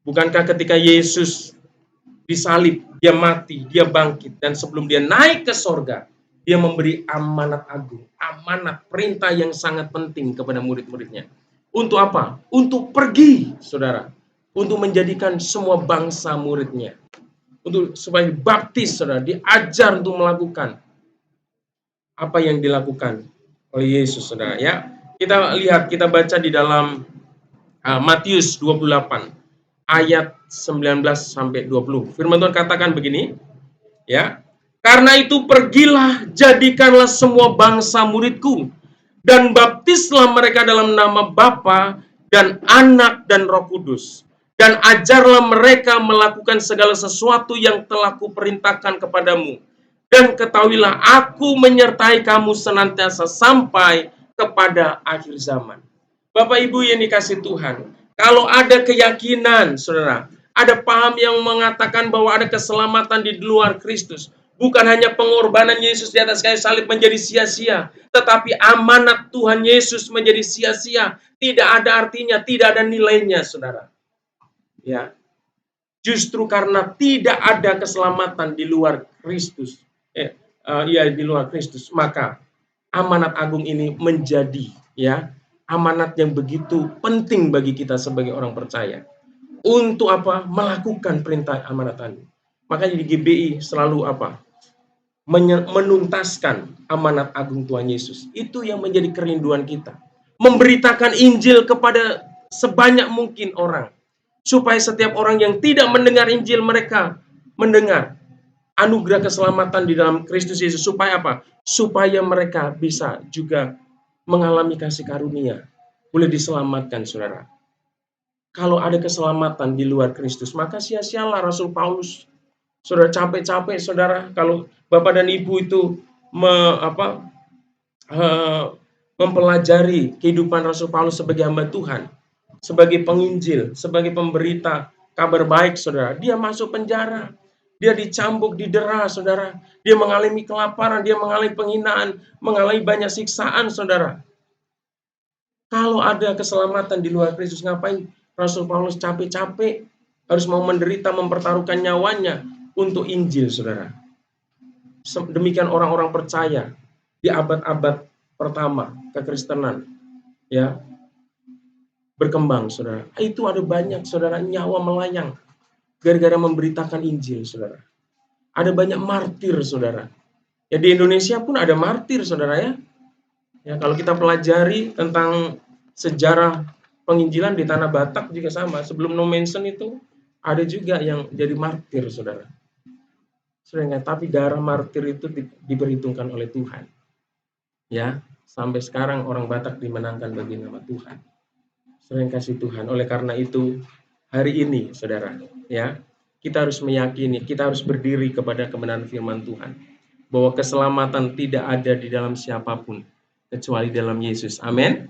bukankah ketika Yesus disalib, dia mati, dia bangkit, dan sebelum dia naik ke sorga, dia memberi amanat agung, amanat perintah yang sangat penting kepada murid-muridnya. Untuk apa? Untuk pergi, saudara, untuk menjadikan semua bangsa muridnya, untuk supaya dibaptis, saudara, diajar untuk melakukan apa yang dilakukan oleh Yesus, saudara. Ya, kita lihat, kita baca di dalam Matius 28 ayat 19 sampai 20. Firman Tuhan katakan begini, ya. Karena itu pergilah, jadikanlah semua bangsa muridku, dan baptislah mereka dalam nama Bapa dan Anak dan Roh Kudus, dan ajarlah mereka melakukan segala sesuatu yang telah kuperintahkan kepadamu. Dan ketahuilah, aku menyertai kamu senantiasa sampai kepada akhir zaman. Bapak Ibu yang dikasih Tuhan, kalau ada keyakinan, saudara, ada paham yang mengatakan bahwa ada keselamatan di luar Kristus, bukan hanya pengorbanan Yesus di atas kayu salib menjadi sia-sia, tetapi amanat Tuhan Yesus menjadi sia-sia, tidak ada artinya, tidak ada nilainya, saudara. Ya, justru karena tidak ada keselamatan di luar Kristus, di luar Kristus, maka amanat agung ini menjadi, ya, amanat yang begitu penting bagi kita sebagai orang percaya. Untuk apa? Melakukan perintah amanat agung. Makanya di GBI selalu apa? Menuntaskan amanat agung Tuhan Yesus. Itu yang menjadi kerinduan kita. Memberitakan Injil kepada sebanyak mungkin orang. Supaya setiap orang yang tidak mendengar Injil mereka mendengar anugerah keselamatan di dalam Kristus Yesus. Supaya apa? Supaya mereka bisa juga mengalami kasih karunia. Boleh diselamatkan, saudara. Kalau ada keselamatan di luar Kristus, maka sia-sialah Rasul Paulus. Saudara, capek-capek, saudara, kalau Bapak dan Ibu itu mempelajari kehidupan Rasul Paulus sebagai hamba Tuhan, sebagai penginjil, sebagai pemberita kabar baik, saudara. Dia masuk penjara, dia dicambuk, didera, saudara. Dia mengalami kelaparan, dia mengalami penghinaan, mengalami banyak siksaan, saudara. Kalau ada keselamatan di luar Kristus, ngapain Rasul Paulus capek-capek harus mau menderita, mempertaruhkan nyawanya untuk Injil, saudara. Demikian orang-orang percaya di abad-abad pertama kekristenan, ya, berkembang, saudara. Itu ada banyak, saudara, nyawa melayang gara-gara memberitakan Injil, saudara. Ada banyak martir, saudara. Ya, di Indonesia pun ada martir, saudara, ya. Ya, kalau kita pelajari tentang sejarah penginjilan di Tanah Batak juga sama. Sebelum No Mention itu ada juga yang jadi martir, saudara. Saudara, tapi darah martir itu diperhitungkan oleh Tuhan. Ya, sampai sekarang orang Batak dimenangkan bagi nama Tuhan. Saudara yang kasih Tuhan. Oleh karena itu, hari ini, saudara, ya, kita harus meyakini, kita harus berdiri kepada kebenaran firman Tuhan, bahwa keselamatan tidak ada di dalam siapapun kecuali dalam Yesus. Amin.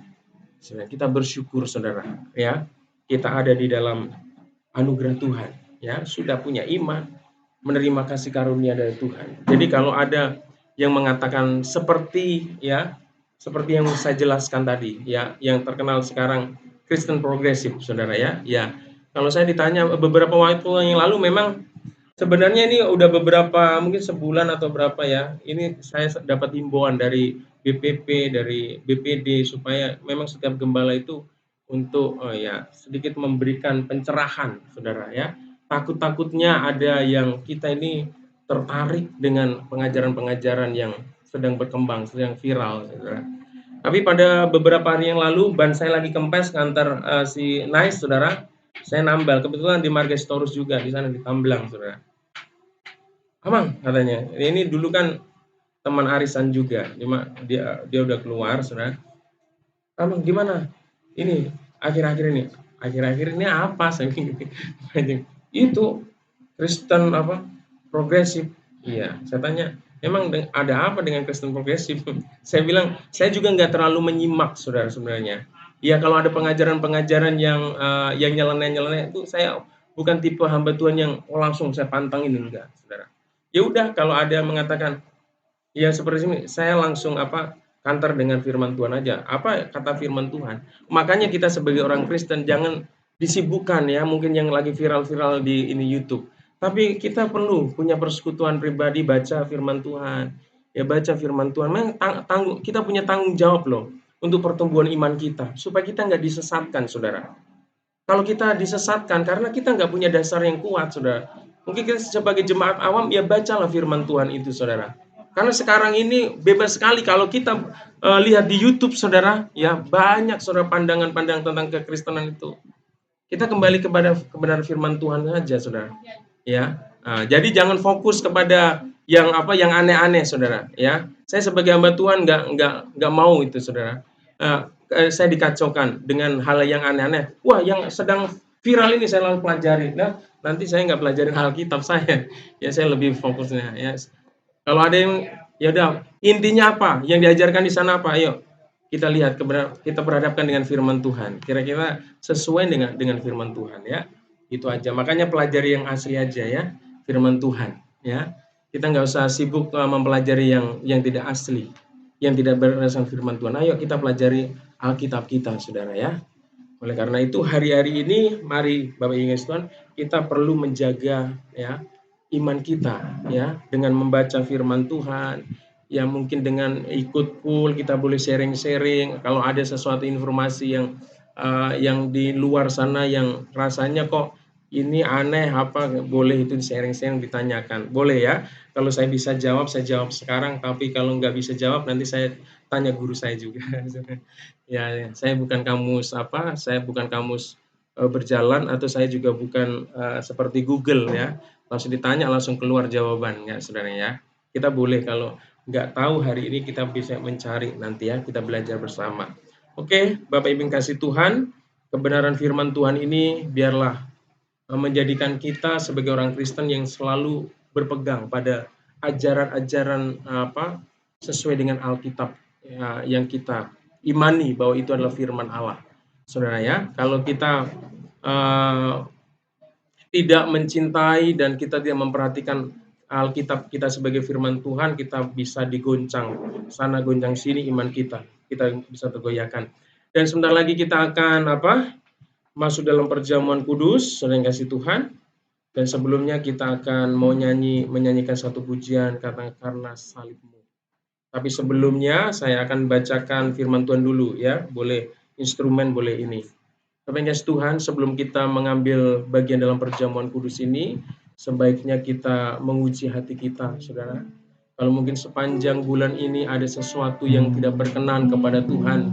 Saudara, kita bersyukur, saudara, ya, kita ada di dalam anugerah Tuhan, ya, sudah punya iman, menerima kasih karunia dari Tuhan. Jadi kalau ada yang mengatakan seperti yang saya jelaskan tadi, ya, yang terkenal sekarang Kristen progresif, saudara, ya. Ya, kalau saya ditanya beberapa waktu yang lalu, memang sebenarnya ini udah beberapa, mungkin sebulan atau berapa, ya. Ini saya dapat himbauan dari BPP, dari BPD, supaya memang setiap gembala itu untuk sedikit memberikan pencerahan, saudara, ya. Takut-takutnya ada yang kita ini tertarik dengan pengajaran-pengajaran yang sedang berkembang, sedang viral, saudara. Tapi pada beberapa hari yang lalu, ban saya lagi kempes ngantar si Nice, saudara. Saya nambal, kebetulan di Margestorus juga, di sana di Tamblang, saudara. Amang, katanya, ini dulu kan teman arisan juga, dia udah keluar, saudara. Amang, gimana? Ini, akhir-akhir ini apa? Saya bilang, itu Kristen progresif. Iya, saya tanya, emang ada apa dengan Kristen progresif? Saya bilang, saya juga nggak terlalu menyimak, saudara, sebenarnya. Ya, kalau ada pengajaran-pengajaran yang nyeleneh-nyeleneh itu saya bukan tipe hamba Tuhan yang langsung saya pantangin, enggak, saudara. Ya udah, kalau ada yang mengatakan ya seperti ini, saya langsung kantor dengan firman Tuhan aja. Apa kata firman Tuhan? Makanya kita sebagai orang Kristen jangan disibukkan ya, mungkin yang lagi viral-viral di ini YouTube. Tapi kita perlu punya persekutuan pribadi, baca firman Tuhan. Ya baca firman Tuhan. Memang kita punya tanggung jawab loh untuk pertumbuhan iman kita, supaya kita nggak disesatkan, saudara. Kalau kita disesatkan karena kita nggak punya dasar yang kuat, saudara. Mungkin kita sebagai jemaat awam, ya bacalah firman Tuhan itu, saudara. Karena sekarang ini bebas sekali kalau kita lihat di YouTube, saudara, ya banyak saudara pandangan-pandangan tentang kekristenan itu. Kita kembali kepada kebenaran firman Tuhan saja, saudara. Ya, jadi jangan fokus kepada yang aneh-aneh, saudara. Ya, saya sebagai hamba Tuhan nggak mau itu, saudara. Saya dikacaukan dengan hal yang aneh-aneh. Wah, yang sedang viral ini saya langsung pelajari. Nah, nanti saya nggak pelajarin Alkitab saya. Ya, saya lebih fokusnya. Ya, kalau ada yang ya udah, intinya apa? Yang diajarkan di sana apa? Ayo kita lihat kita berhadapkan dengan firman Tuhan. Kira-kira sesuai dengan firman Tuhan ya. Itu aja. Makanya pelajari yang asli aja ya, firman Tuhan ya. Kita nggak usah sibuk mempelajari yang tidak asli, yang tidak berdasarkan firman Tuhan. Ayo kita pelajari Alkitab kita, saudara ya. Oleh karena itu hari-hari ini mari Bapak Ibu Tuhan, kita perlu menjaga ya iman kita ya dengan membaca firman Tuhan. Ya mungkin dengan ikut pool kita boleh sharing-sharing kalau ada sesuatu informasi yang di luar sana yang rasanya kok ini aneh boleh itu sharing-sharing, ditanyakan. Boleh ya. Kalau saya bisa jawab, saya jawab sekarang, tapi kalau nggak bisa jawab nanti saya tanya guru saya juga. Ya, saya bukan kamus berjalan, atau saya juga bukan seperti Google ya. Langsung ditanya langsung keluar jawaban ya, saudara ya. Kita boleh kalau nggak tahu hari ini kita bisa mencari nanti ya, kita belajar bersama. Oke, Bapak Ibu kasih Tuhan, kebenaran firman Tuhan ini biarlah menjadikan kita sebagai orang Kristen yang selalu berpegang pada ajaran-ajaran sesuai dengan Alkitab ya, yang kita imani bahwa itu adalah firman Allah, saudara ya. Kalau kita tidak mencintai dan kita tidak memperhatikan Alkitab kita sebagai firman Tuhan, kita bisa digoncang sana goncang sini iman kita bisa tergoyahkan. Dan sebentar lagi kita akan masuk dalam perjamuan kudus, saudara yang kasih Tuhan. Dan sebelumnya kita akan mau menyanyikan satu pujian karena salibmu. Tapi sebelumnya saya akan bacakan firman Tuhan dulu ya, boleh instrumen boleh ini. Bapak yang kasih Tuhan, sebelum kita mengambil bagian dalam perjamuan kudus ini, sebaiknya kita menguji hati kita, saudara. Kalau mungkin sepanjang bulan ini ada sesuatu yang tidak berkenan kepada Tuhan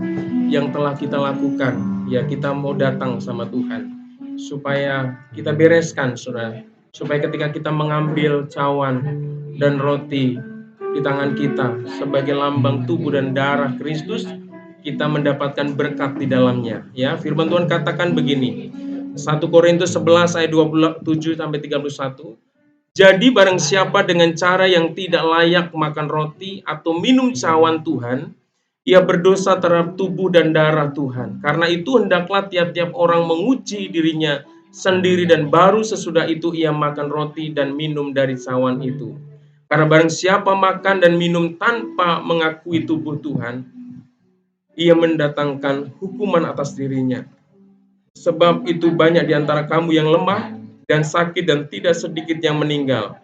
yang telah kita lakukan, ya kita mau datang sama Tuhan supaya kita bereskan, saudara. Supaya ketika kita mengambil cawan dan roti di tangan kita sebagai lambang tubuh dan darah Kristus, kita mendapatkan berkat di dalamnya. Ya, firman Tuhan katakan begini. 1 Korintus 11 ayat 27 sampai 31. Jadi barang siapa dengan cara yang tidak layak makan roti atau minum cawan Tuhan, ia berdosa terhadap tubuh dan darah Tuhan. Karena itu hendaklah tiap-tiap orang menguji dirinya sendiri dan baru sesudah itu ia makan roti dan minum dari cawan itu. Karena barang siapa makan dan minum tanpa mengakui tubuh Tuhan, ia mendatangkan hukuman atas dirinya. Sebab itu banyak di antara kamu yang lemah dan sakit dan tidak sedikit yang meninggal.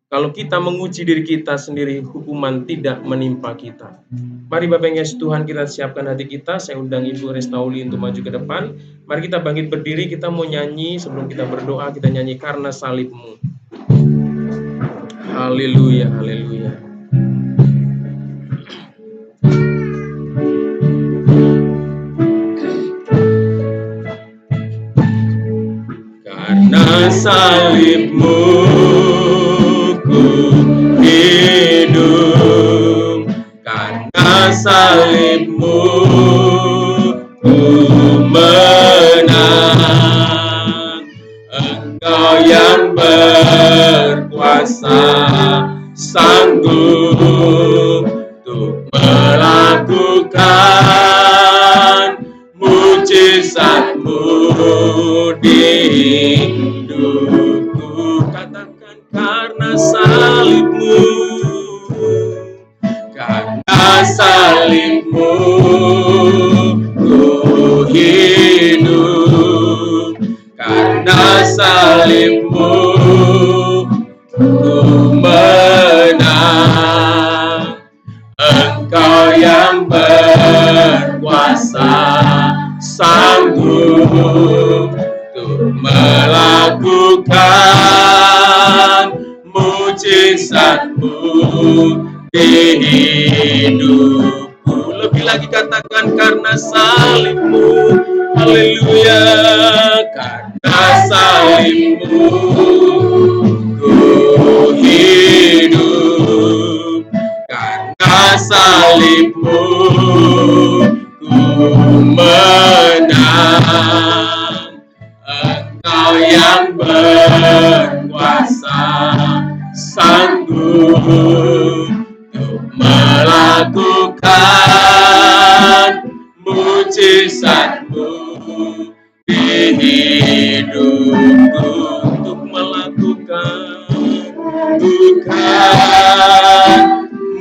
Kalau kita menguji diri kita sendiri, hukuman tidak menimpa kita. Mari Bapak yang kasih Tuhan, kita siapkan hati kita. Saya undang Ibu Restauli untuk maju ke depan. Mari kita bangkit berdiri, kita mau nyanyi. Sebelum kita berdoa, kita nyanyi karena salibmu. Haleluya, haleluya. Karena salibmu ku hidup, karena salibmu ku menang. Engkau yang berkuasa sanggup untuk melakukan mujizatmu di hidup karena salibmu ku menang. Engkau yang berkuasa, sanggup untuk melakukan mujizatmu di hidupku. Lebih lagi katakan karena salibmu, haleluya, karena salibmu ku hidup, karena salibmu ku menang. Engkau yang berkuasa, sanggup untuk melakukan mujizatmu di hidupku, untuk melakukan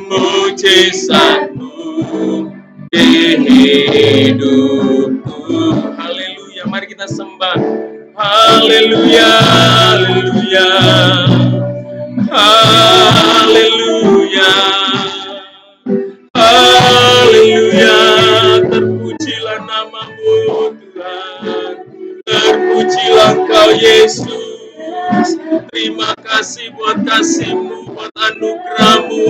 mujizatmu di hidupku. Haleluya, mari kita sembah. Haleluya, haleluya, haleluya, haleluya. Terpujilah namamu Tuhan, terpujilah Engkau Yesus. Terima kasih buat kasih-Mu, buat anugerah-Mu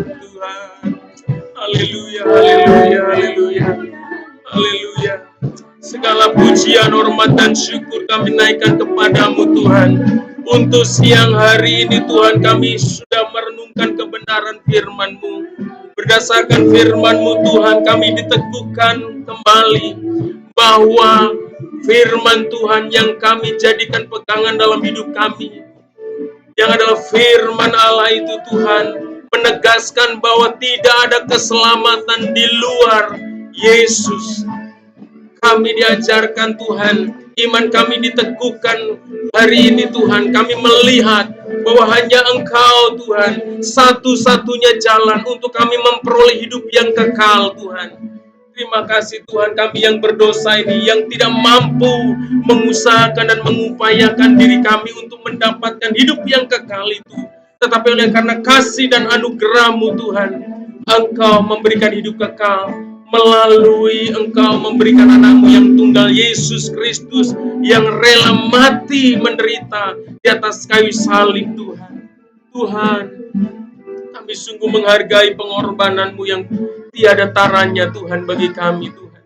Tuhan. Haleluya, haleluya, haleluya, haleluya. Segala pujian, hormat, dan syukur kami naikkan kepadamu Tuhan. Untuk siang hari ini Tuhan, kami sudah merenungkan kebenaran firman-Mu. Berdasarkan firman-Mu Tuhan, kami diteguhkan kembali bahwa firman Tuhan yang kami jadikan pegangan dalam hidup kami, yang adalah firman Allah itu Tuhan, menegaskan bahwa tidak ada keselamatan di luar Yesus. Kami diajarkan Tuhan, iman kami diteguhkan hari ini Tuhan. Kami melihat bahwa hanya Engkau Tuhan, satu-satunya jalan untuk kami memperoleh hidup yang kekal Tuhan. Terima kasih Tuhan, kami yang berdosa ini, yang tidak mampu mengusahakan dan mengupayakan diri kami untuk mendapatkan hidup yang kekal itu. Tetapi oleh karena kasih dan anugerah-Mu Tuhan, Engkau memberikan hidup kekal melalui Engkau memberikan anak-Mu yang tunggal, Yesus Kristus, yang rela mati menderita di atas kayu salib Tuhan. Tuhan, kami sungguh menghargai pengorbanan-Mu yang tiada taranya Tuhan bagi kami Tuhan.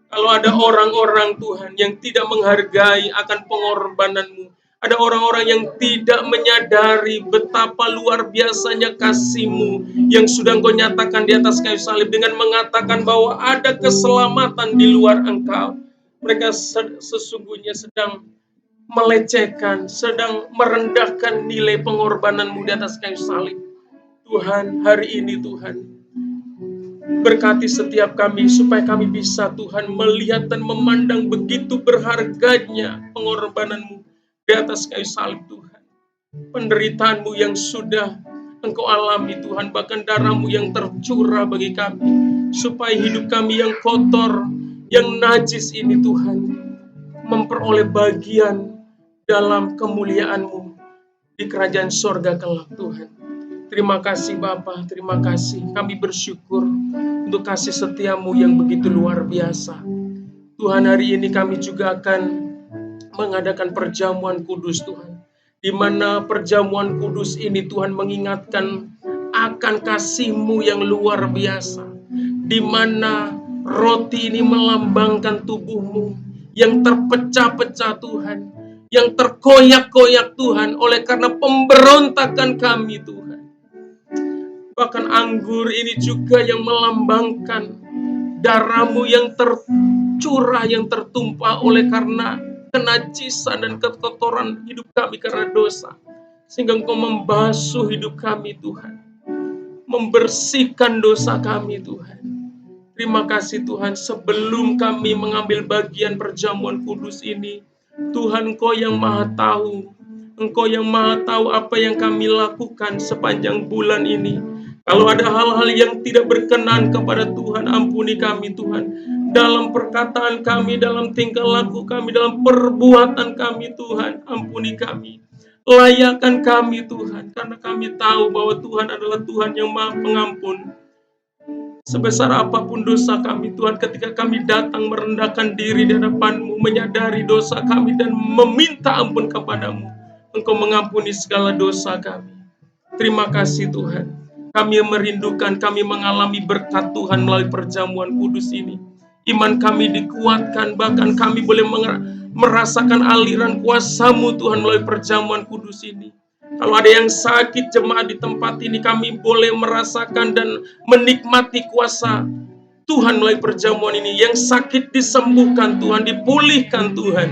Kalau ada orang-orang Tuhan yang tidak menghargai akan pengorbanan-Mu, ada orang-orang yang tidak menyadari betapa luar biasanya kasih-Mu yang sudah Engkau nyatakan di atas kayu salib dengan mengatakan bahwa ada keselamatan di luar Engkau. Mereka sesungguhnya sedang melecehkan, sedang merendahkan nilai pengorbanan-Mu di atas kayu salib. Tuhan, hari ini Tuhan, berkati setiap kami supaya kami bisa Tuhan melihat dan memandang begitu berharganya pengorbanan-Mu di atas kayu salib Tuhan. Penderitaan-Mu yang sudah Engkau alami Tuhan, bahkan darah-Mu yang tercurah bagi kami, supaya hidup kami yang kotor, yang najis ini Tuhan, memperoleh bagian dalam kemuliaan-Mu di kerajaan sorga kelak Tuhan. Terima kasih Bapa, terima kasih. Kami bersyukur untuk kasih setia-Mu yang begitu luar biasa. Tuhan, hari ini kami juga akan mengadakan perjamuan kudus Tuhan, di mana perjamuan kudus ini Tuhan mengingatkan akan kasih-Mu yang luar biasa, di mana roti ini melambangkan tubuh-Mu yang terpecah-pecah Tuhan, yang terkoyak-koyak Tuhan oleh karena pemberontakan kami Tuhan. Bahkan anggur ini juga yang melambangkan darah-Mu yang tercurah, yang tertumpah oleh karena kenajisan dan kekotoran hidup kami karena dosa. Sehingga Engkau membasuh hidup kami Tuhan, membersihkan dosa kami Tuhan. Terima kasih Tuhan, sebelum kami mengambil bagian perjamuan kudus ini, Tuhan Engkau yang maha tahu. Engkau yang maha tahu apa yang kami lakukan sepanjang bulan ini. Kalau ada hal-hal yang tidak berkenan kepada Tuhan, ampuni kami Tuhan. Dalam perkataan kami, dalam tingkah laku kami, dalam perbuatan kami Tuhan, ampuni kami. Layakan kami Tuhan, karena kami tahu bahwa Tuhan adalah Tuhan yang Maha Pengampun. Sebesar apapun dosa kami Tuhan, ketika kami datang merendahkan diri di hadapan-Mu, menyadari dosa kami dan meminta ampun kepadamu, Engkau mengampuni segala dosa kami. Terima kasih Tuhan. Kami merindukan, kami mengalami berkat Tuhan melalui perjamuan kudus ini. Iman kami dikuatkan, bahkan kami boleh merasakan aliran kuasa-Mu Tuhan melalui perjamuan kudus ini. Kalau ada yang sakit jemaat di tempat ini, kami boleh merasakan dan menikmati kuasa Tuhan melalui perjamuan ini. Yang sakit disembuhkan Tuhan, dipulihkan Tuhan.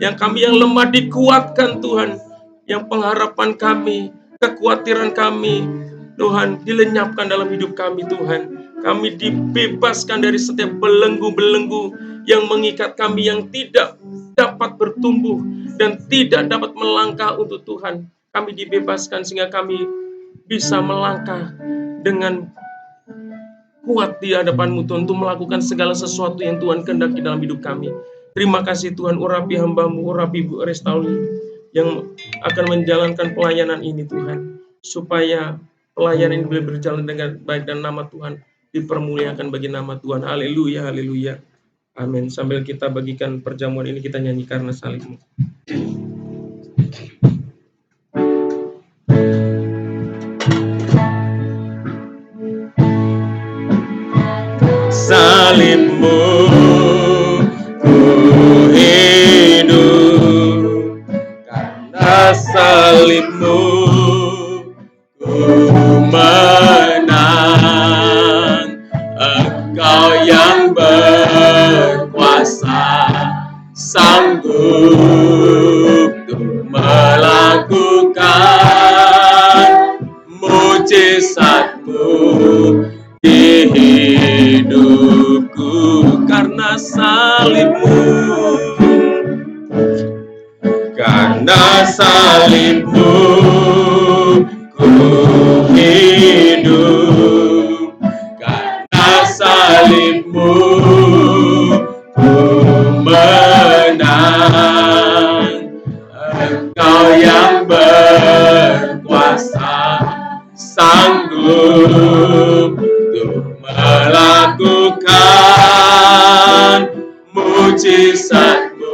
Yang lemah dikuatkan Tuhan. Yang pengharapan kami, kekhawatiran kami, Tuhan dilenyapkan dalam hidup kami Tuhan. Kami dibebaskan dari setiap belenggu-belenggu yang mengikat kami, yang tidak dapat bertumbuh dan tidak dapat melangkah untuk Tuhan. Kami dibebaskan sehingga kami bisa melangkah dengan kuat di hadapan-Mu Tuhan, untuk melakukan segala sesuatu yang Tuhan kehendaki dalam hidup kami. Terima kasih Tuhan, urapi hamba-Mu, urapi Bu Restauli yang akan menjalankan pelayanan ini Tuhan, supaya pelayanan ini boleh berjalan dengan baik dan nama Tuhan dipermuliakan bagi nama Tuhan. Haleluya, haleluya. Amin. Sambil kita bagikan perjamuan ini, kita nyanyi Karena Salib-Mu. Salib-Mu ku hidup, karena salib-Mu ku menang. Engkau yang berkuasa, sanggup untuk melakukan mujizat-Mu di hidupku. Karena salib-Mu, karena salib-Mu ku hidup, karena salib-Mu ku menang. Engkau yang berkuasa, sanggup untuk melakukan mujizat-Mu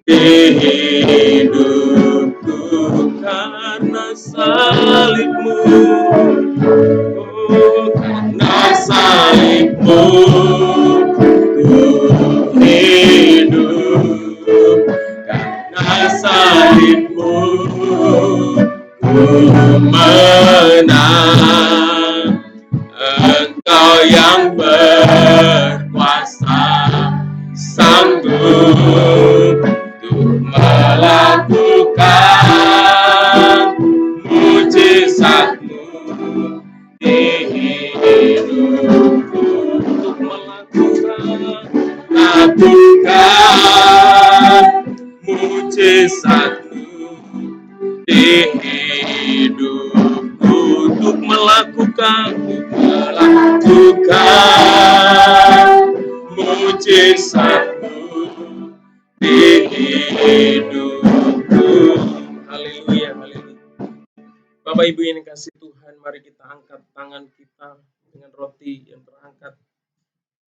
di hidupku. Karena salib-Mu, karena salib-Mu ku hidup, karena salib-Mu ku menang. Engkau yang berkuasa, sanggup untuk melakukan mujizat-Mu di hidupku. Untuk melakukan mujizat-Mu di hidupku, untuk melakukan mujizat-Mu di hidupku. Haleluya, haleluya. Bapak Ibu yang dikasihi Tuhan, mari kita angkat tangan kita dengan roti yang terangkat.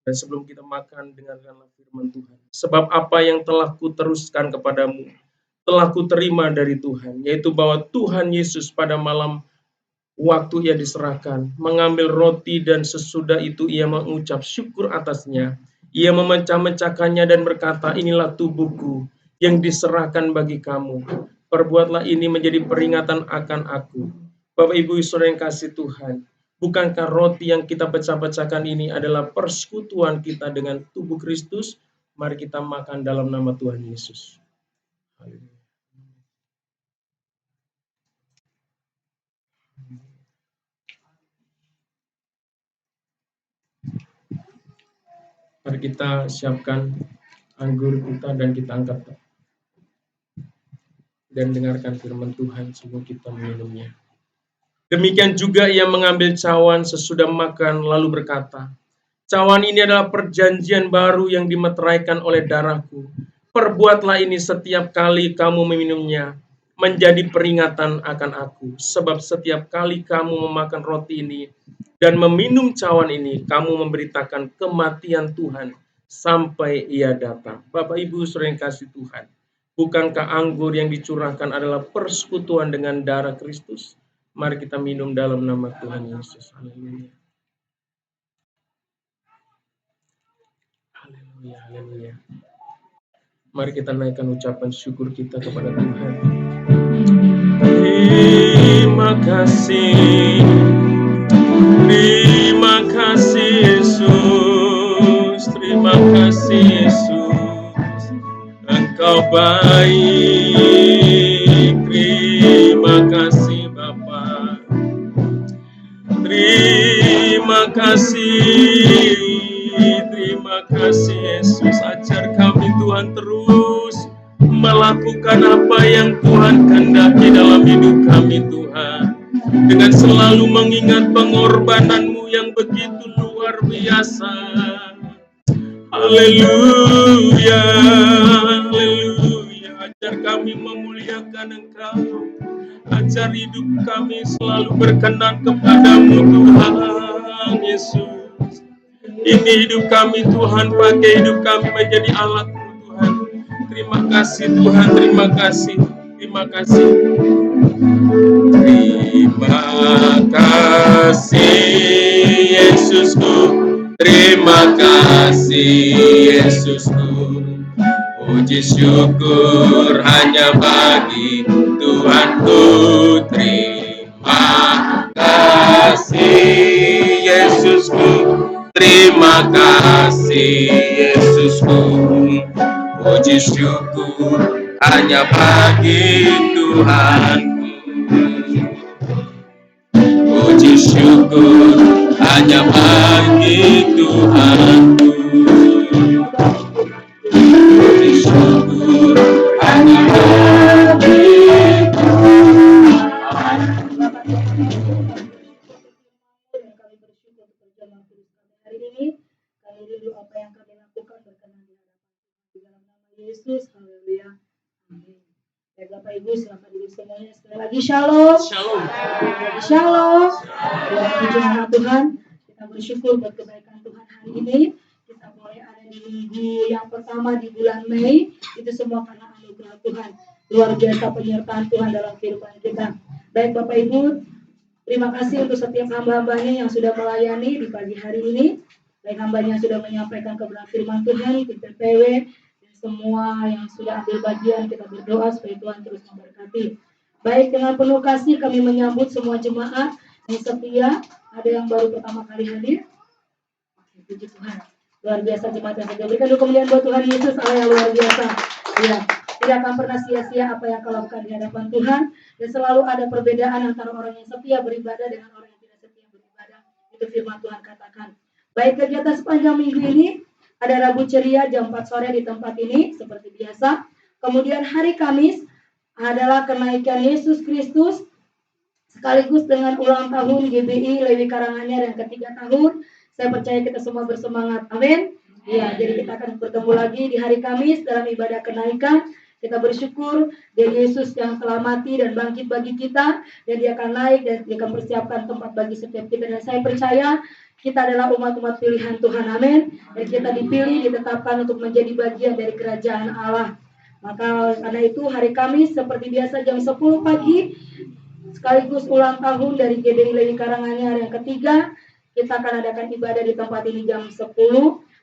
Dan sebelum kita makan, dengarkanlah firman Tuhan. Sebab apa yang telah kuteruskan kepadamu, telah kuterima dari Tuhan, yaitu bahwa Tuhan Yesus pada malam waktu Ia diserahkan, mengambil roti dan sesudah itu Ia mengucap syukur atasnya. Ia memecah-mecahkannya dan berkata, inilah tubuhku yang diserahkan bagi kamu. Perbuatlah ini menjadi peringatan akan aku. Bapak Ibu Saudara yang kasih Tuhan, bukankah roti yang kita pecah-pecahkan ini adalah persekutuan kita dengan tubuh Kristus? Mari kita makan dalam nama Tuhan Yesus. Haleluya. Mari kita siapkan anggur kita dan kita angkat dan dengarkan firman Tuhan sebelum kita meminumnya. Demikian juga ia mengambil cawan sesudah makan lalu berkata, cawan ini adalah perjanjian baru yang dimeteraikan oleh darahku. Perbuatlah ini setiap kali kamu meminumnya, menjadi peringatan akan aku. Sebab setiap kali kamu memakan roti ini dan meminum cawan ini, kamu memberitakan kematian Tuhan sampai ia datang. Bapak Ibu saudara yang kasih Tuhan, bukankah anggur yang dicurahkan adalah persekutuan dengan darah Kristus? Mari kita minum dalam nama Tuhan Yesus. Haleluya. Haleluya, haleluya. Mari kita naikkan ucapan syukur kita kepada Tuhan. Terima kasih Yesus, terima kasih Yesus, Engkau baik. Terima kasih Bapa, terima kasih Yesus. Ajar kami Tuhan terus melakukan apa yang Tuhan kehendaki dalam hidup kami Tuhan, dengan selalu mengingat pengorbanan-Mu yang begitu luar biasa. Haleluya, haleluya. Ajar kami memuliakan Engkau, ajar hidup kami selalu berkenan kepadamu Tuhan Yesus. Ini hidup kami Tuhan, pakai hidup kami menjadi alat-Mu Tuhan. Terima kasih Tuhan, terima kasih, terima kasih. Terima kasih Yesusku, terima kasih Yesusku. Puji syukur hanya bagi Tuhanku. Terima kasih Yesusku, terima kasih Yesusku. Puji syukur hanya bagi Tuhanku. Puji syukur hanya bagi Tuhanku. Puji syukur hanya bagi hari ini. Kami rindu apa yang kami lakukan berkenan di hadapan Tuhan. Di dalam nama Yesus, haleluya. Amin. Ya Bapak Ibu, selamat duduk semuanya. Sekali lagi shalom. Shalom. Shalom. Puji nama Tuhan. Kita bersyukur buat kebaikan Tuhan hari ini. Kita boleh ada di minggu yang pertama di bulan Mei. Itu semua karena anugerah Tuhan. Luar biasa penyertaan Tuhan dalam kehidupan kita. Baik Bapak Ibu, terima kasih untuk setiap hamba-hambanya yang sudah melayani di pagi hari ini. Baik hambanya yang sudah menyampaikan kebenaran firman Tuhan, di PPW, dan semua yang sudah ambil bagian, kita berdoa supaya Tuhan terus memberkati. Baik, dengan penuh kasih kami menyambut semua jemaat yang setia. Ada yang baru pertama kali hadir. Oke, puji Tuhan. Luar biasa jemaat yang setia. Berikan kemuliaan buat Tuhan Yesus, Allah yang luar biasa. Ya, tidak akan pernah sia-sia apa yang kau lakukan di hadapan Tuhan. Dan selalu ada perbedaan antara orang yang setia beribadah dengan orang yang tidak setia beribadah. Itu firman Tuhan katakan. Baik, kegiatan sepanjang minggu ini ada Rabu Ceria jam 4 sore di tempat ini seperti biasa. Kemudian hari Kamis adalah kenaikan Yesus Kristus sekaligus dengan ulang tahun GBI Lewi Karanganyar yang ke-3 tahun. Saya percaya kita semua bersemangat. Amin. Ya, jadi kita akan bertemu lagi di hari Kamis dalam ibadah kenaikan. Kita bersyukur dari Yesus yang telah mati dan bangkit bagi kita, dan dia akan naik dan dia akan persiapkan tempat bagi setiap kita. Dan saya percaya kita adalah umat-umat pilihan Tuhan, amin. Dan kita dipilih, ditetapkan untuk menjadi bagian dari kerajaan Allah. Maka karena itu hari Kamis seperti biasa jam 10 pagi, sekaligus ulang tahun dari GBI Lewi Karanganyar yang ke-3, kita akan adakan ibadah di tempat ini jam 10.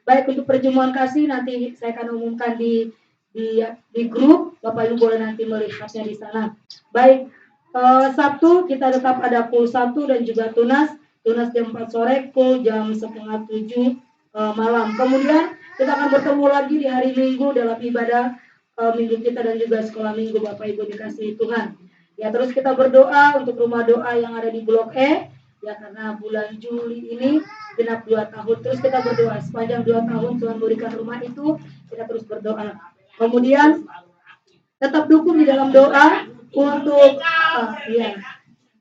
Baik, untuk perjamuan kasih nanti saya akan umumkan di grup, Bapak Ibu boleh nanti melihatnya di sana. Baik, Sabtu kita tetap ada pool 1 dan juga tunas jam 4 sore, pool jam 6:30 malam. Kemudian kita akan bertemu lagi di hari Minggu dalam ibadah minggu kita dan juga sekolah minggu Bapak Ibu dikasihi Tuhan. Ya, terus kita berdoa untuk rumah doa yang ada di Blok E, ya karena bulan Juli ini genap 2 tahun. Terus kita berdoa sepanjang 2 tahun Tuhan berikan rumah itu, kita terus berdoa. Kemudian tetap dukung di dalam doa untuk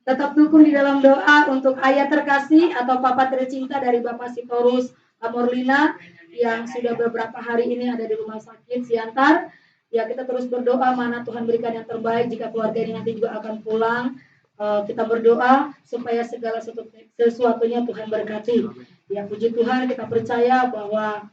Tetap dukung di dalam doa untuk ayah terkasih atau papa tercinta dari Bapak Sitorus Amorlina yang sudah beberapa hari ini ada di rumah sakit Siantar. Ya, kita terus berdoa mana Tuhan berikan yang terbaik jika keluarga ini nanti juga akan pulang. Kita berdoa supaya segala sesuatunya Tuhan berkati. Ya, puji Tuhan, kita percaya bahwa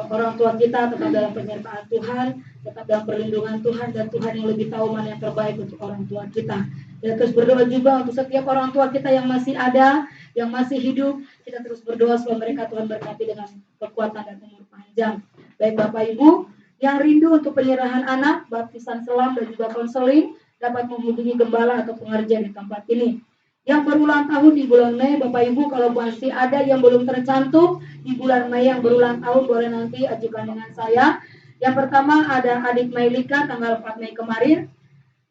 orang tua kita tetap dalam penyertaan Tuhan, tetap dalam perlindungan Tuhan, dan Tuhan yang lebih tahu mana yang terbaik untuk orang tua kita. Kita terus berdoa juga untuk setiap orang tua kita yang masih ada, yang masih hidup. Kita terus berdoa supaya mereka Tuhan berkati dengan kekuatan dan umur panjang. Baik Bapak Ibu yang rindu untuk penyerahan anak, baptisan selam dan juga konseling, dapat menghubungi gembala atau pengerja di tempat ini. Yang berulang tahun di bulan Mei, Bapak Ibu kalau masih ada yang belum tercantum di bulan Mei yang berulang tahun, boleh nanti ajukan dengan saya. Yang pertama ada adik Mailika tanggal 4 Mei kemarin.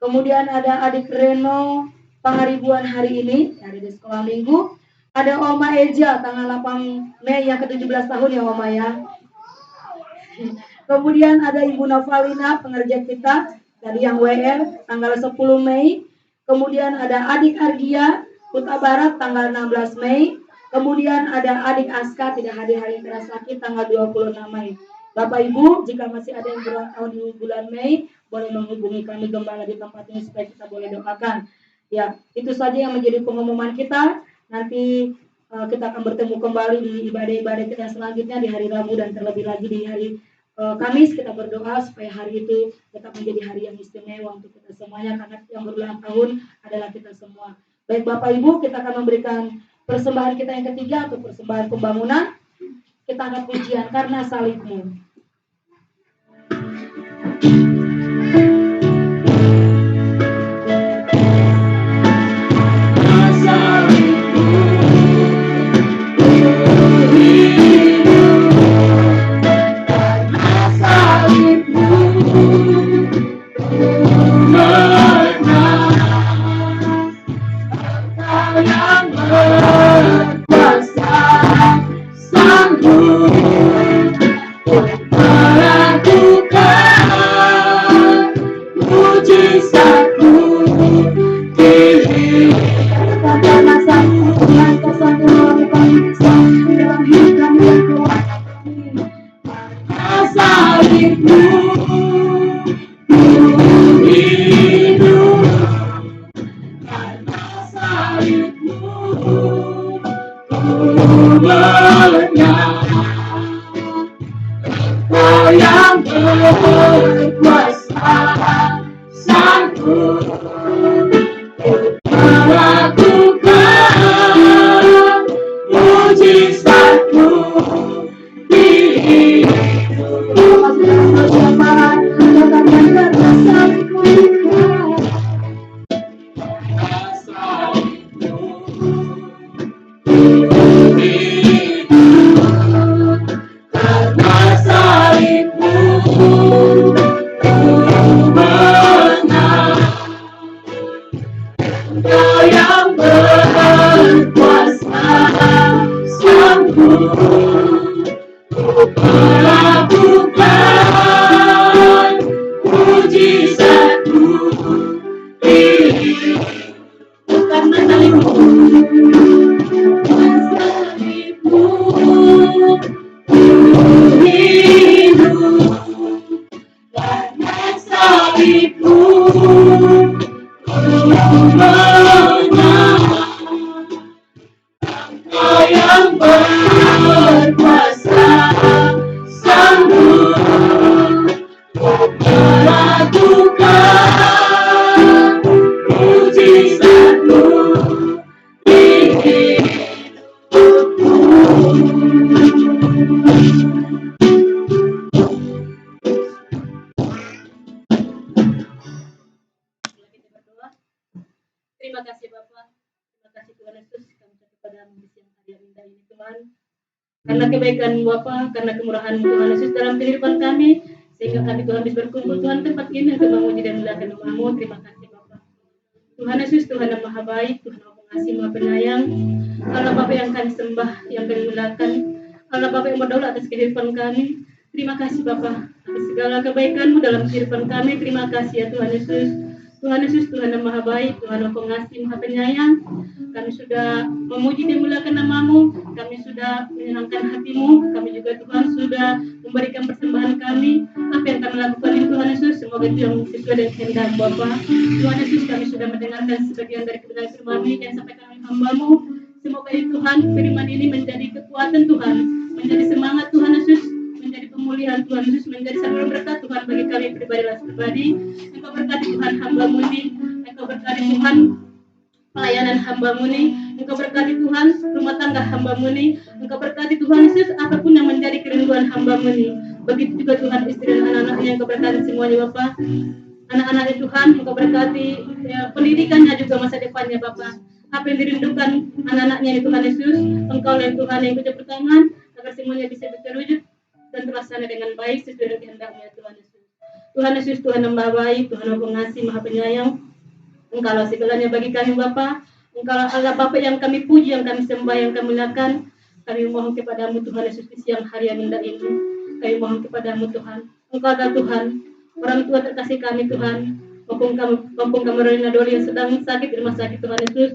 Kemudian ada adik Reno Pangaribuan hari ini, ada di sekolah minggu. Ada Oma Eja tanggal 8 Mei yang ke-17 tahun ya Oma ya. Kemudian ada Ibu Novalina pengerja kita dari yang WR tanggal 10 Mei. Kemudian ada adik Argia Kuta Barat tanggal 16 Mei. Kemudian ada adik Aska tidak hadir hari ini sakit tanggal 26 Mei. Bapak Ibu, jika masih ada yang berulang tahun di bulan Mei, boleh menghubungi kami gembala di tempat ini supaya kita boleh doakan. Ya, itu saja yang menjadi pengumuman kita. Nanti kita akan bertemu kembali di ibadah-ibadah kita selanjutnya di hari Rabu dan terlebih lagi di hari Kamis. Kita berdoa supaya hari itu tetap menjadi hari yang istimewa untuk kita semuanya karena yang berulang tahun adalah kita semua. Baik Bapak Ibu, kita akan memberikan persembahan kita yang ketiga atau persembahan pembangunan. Kita angkat pujian karena salibmu. Terima kasih Bapak, terima kasih Tuhan Yesus, kami kepada siang hari yang indah ini Tuhan. Karena kebaikan Bapak, karena kemurahan Tuhan Yesus dalam kehidupan kami, sehingga kami Tuhan bisa berkumpul Tuhan tempat ini untuk memuji dan memuliakan nama-Mu. Terima kasih Bapak. Tuhan Yesus, Tuhan yang Maha Baik, Tuhan yang Maha Pengasih, Maha Penyayang, Allah Bapa yang kami sembah, yang kami muliakan, Allah Bapa yang berdaulat atas kehidupan kami. Terima kasih Bapak atas segala kebaikan-Mu dalam kehidupan kami. Terima kasih ya Tuhan Yesus. Tuhan Yesus, Tuhan yang maha baik, Tuhan yang pengasih, maha penyayang. Kami sudah memuji dan memuliakan nama-Mu, kami sudah menyenangkan hati-Mu, kami juga Tuhan sudah memberikan persembahan kami. Apa yang kami lakukan ini Tuhan Yesus, semoga itu yang sesuai dengan kehendak Bapa. Tuhan Yesus, kami sudah mendengarkan sebagian dari kebenaran firman-Mu yang disampaikan oleh hamba-Mu. Semoga ini Tuhan, firman ini menjadi kekuatan Tuhan, menjadi semangat Tuhan Yesus, menjadi pemulihan Tuhan Yesus, menjadi saluran berkat Tuhan bagi kami pribadi. Engkau berkati Tuhan hamba-Mu ini, Engkau berkati Tuhan pelayanan hamba-Mu ini, Engkau berkati Tuhan rumah tangga hamba-Mu ini, Engkau berkati Tuhan Yesus apapun yang menjadi kerinduan hamba-Mu ini. Begitu juga Tuhan istri dan anak-anaknya, Engkau berkati semuanya Bapa. Anak-anaknya Tuhan, Engkau berkati pendidikannya juga masa depannya Bapa. Apa yang dirindukan anak-anaknya ini Tuhan Yesus, Engkau yang Tuhan yang bercampur tangan agar semuanya bisa terwujud dan terlaksana dengan baik sesuai dengan kehendak-Mu Tuhan Yesus. Tuhan Yesus, Tuhan yang maha baik, Tuhan yang pengasih, maha penyayang. Engkaulah segalanya bagi kami Bapa. Engkaulah Allah Bapa yang kami puji, yang kami sembah, yang kami muliakan. Kami mohon kepadamu Tuhan Yesus di siang hari yang indah ini. Kami mohon kepadamu Tuhan. Engkau adalah Tuhan, orang tua terkasih kami Tuhan. Maupun kami Rina Doli yang sedang sakit di rumah sakit Tuhan Yesus.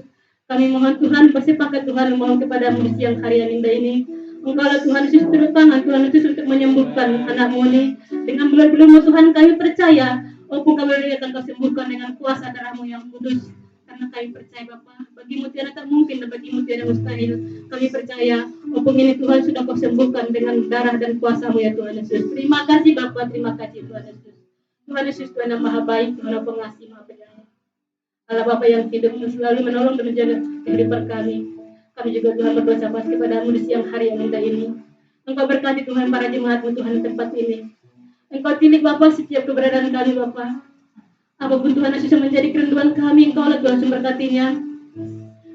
Kami mohon Tuhan, bersepakat Tuhan mohon kepadamu di siang hari yang indah ini. Engkaulah Tuhan Yesus turut tangan Tuhan Yesus untuk menyembuhkan anak-Mu ini. Dengan bulan-bulan Tuhan kami percaya, walaupun kami akan Kau sembuhkan dengan kuasa darah-Mu yang kudus. Karena kami percaya Bapa, bagi-Mu tiada tak mungkin dan bagi-Mu tiada mustahil. Kami percaya, walaupun ini Tuhan sudah Kau sembuhkan dengan darah dan kuasa-Mu ya Tuhan Yesus. Terima kasih Bapa, terima kasih Tuhan Yesus. Tuhan Yesus Tuhan yang maha baik, Tuhan yang pengasih, maha penyayang. Allah Bapa yang hidup dan selalu menolong dan menjaga kehidupan kami. Kami juga Tuhan berdoa sama kepadamu di siang hari yang indah ini. Engkau berkati Tuhan para jemaat-Mu Tuhan di tempat ini. Engkau tilik Bapa setiap keberadaan kami Bapa. Apapun Tuhan Yesus yang menjadi kerinduan kami, Engkau lah Tuhan sumber berkatinya.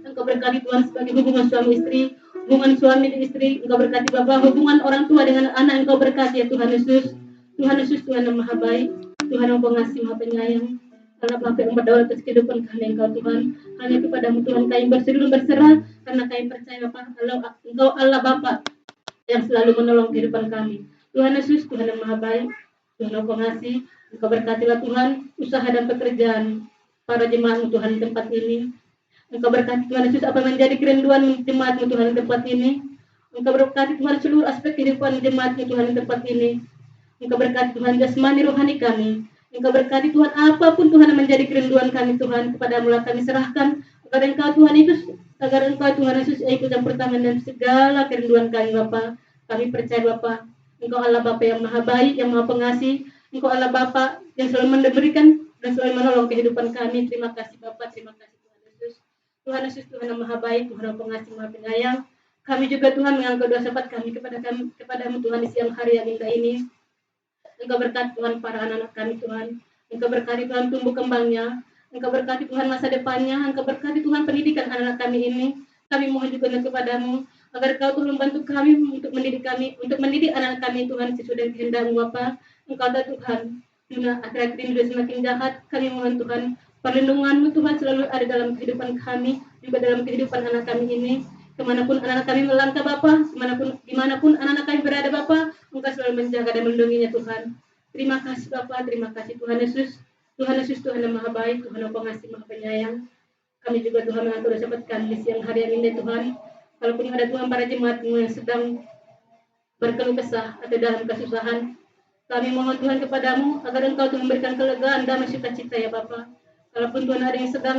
Engkau berkati Tuhan sebagai hubungan suami istri, hubungan suami dan istri. Engkau berkati Bapa, hubungan orang tua dengan anak. Engkau berkati ya Tuhan Yesus. Tuhan Yesus Tuhan yang maha baik, Tuhan yang pengasih, maha penyayang. Allah Bapa yang berdaulat atas kehidupan kami Engkau Tuhan. Hanya kepadamu Tuhan kami berserah karena kami percaya Bapa, Engkau Allah Bapa yang selalu menolong kehidupan kami. Tuhan Yesus Tuhan yang maha baik, Tuhan yang pengasih. Engkau berkatilah Tuhan usaha dan pekerjaan para jemaat-Mu Tuhan di tempat ini. Engkau berkati Tuhan Yesus apa menjadi kerinduan jemaat-Mu Tuhan di tempat ini. Engkau berkati Tuhan seluruh aspek kehidupan jemaat-Mu Tuhan di tempat ini. Engkau berkati Tuhan jasmani rohani kami. Engkau berkati Tuhan apapun Tuhan yang menjadi kerinduan kami Tuhan, kepadamu lah kami serahkan agar Engkau Tuhan itu agar Engkau Tuhan Yesus ikut campur tangan dan segala kerinduan kami Bapa. Kami percaya Bapa, Engkau Allah Bapa yang maha baik, yang maha pengasih. Engkau Allah Bapa yang selalu memberikan dan selalu menolong kehidupan kami. Terima kasih Bapa, terima kasih Tuhan Yesus. Tuhan Yesus Tuhan yang maha baik, Tuhan yang pengasih, maha penyayang. Kami juga Tuhan mengangkat doa syafaat kami kepadamu Tuhan di siang hari yang indah ini. Engkau berkati Tuhan para anak-anak kami Tuhan. Engkau berkati Tuhan tumbuh kembangnya. Engkau berkati Tuhan masa depannya. Engkau berkati Tuhan pendidikan anak-anak kami ini. Kami mohon juga kepadamu agar Kau Tuhan bantu kami untuk mendidik anak-anak kami Tuhan sesuai dengan kehendak-Mu Bapa. Engkau tahu Tuhan, dunia akhir-akhir ini sudah semakin jahat. Kami mohon Tuhan perlindungan-Mu Tuhan selalu ada dalam kehidupan kami, juga dalam kehidupan anak kami ini. Kemanapun anak-anak kami melangkah Bapa, dimanapun anak-anak kami berada Bapa, Engkau selalu menjaga dan melindunginya Tuhan. Terima kasih Bapa, terima kasih Tuhan Yesus. Tuhan Yesus Tuhan yang maha baik, Tuhan yang pengasih, maha penyayang. Kami juga Tuhan mengatur sahabat kami di siang hari yang indah Tuhan. Kalaupun ada Tuhan para jemaat-Mu yang sedang berkeluh kesah atau dalam kesusahan, kami mohon Tuhan kepadamu agar Engkau Tuhan memberikan kelegaan, damai, sukacita ya Bapa. Kalaupun Tuhan ada yang sedang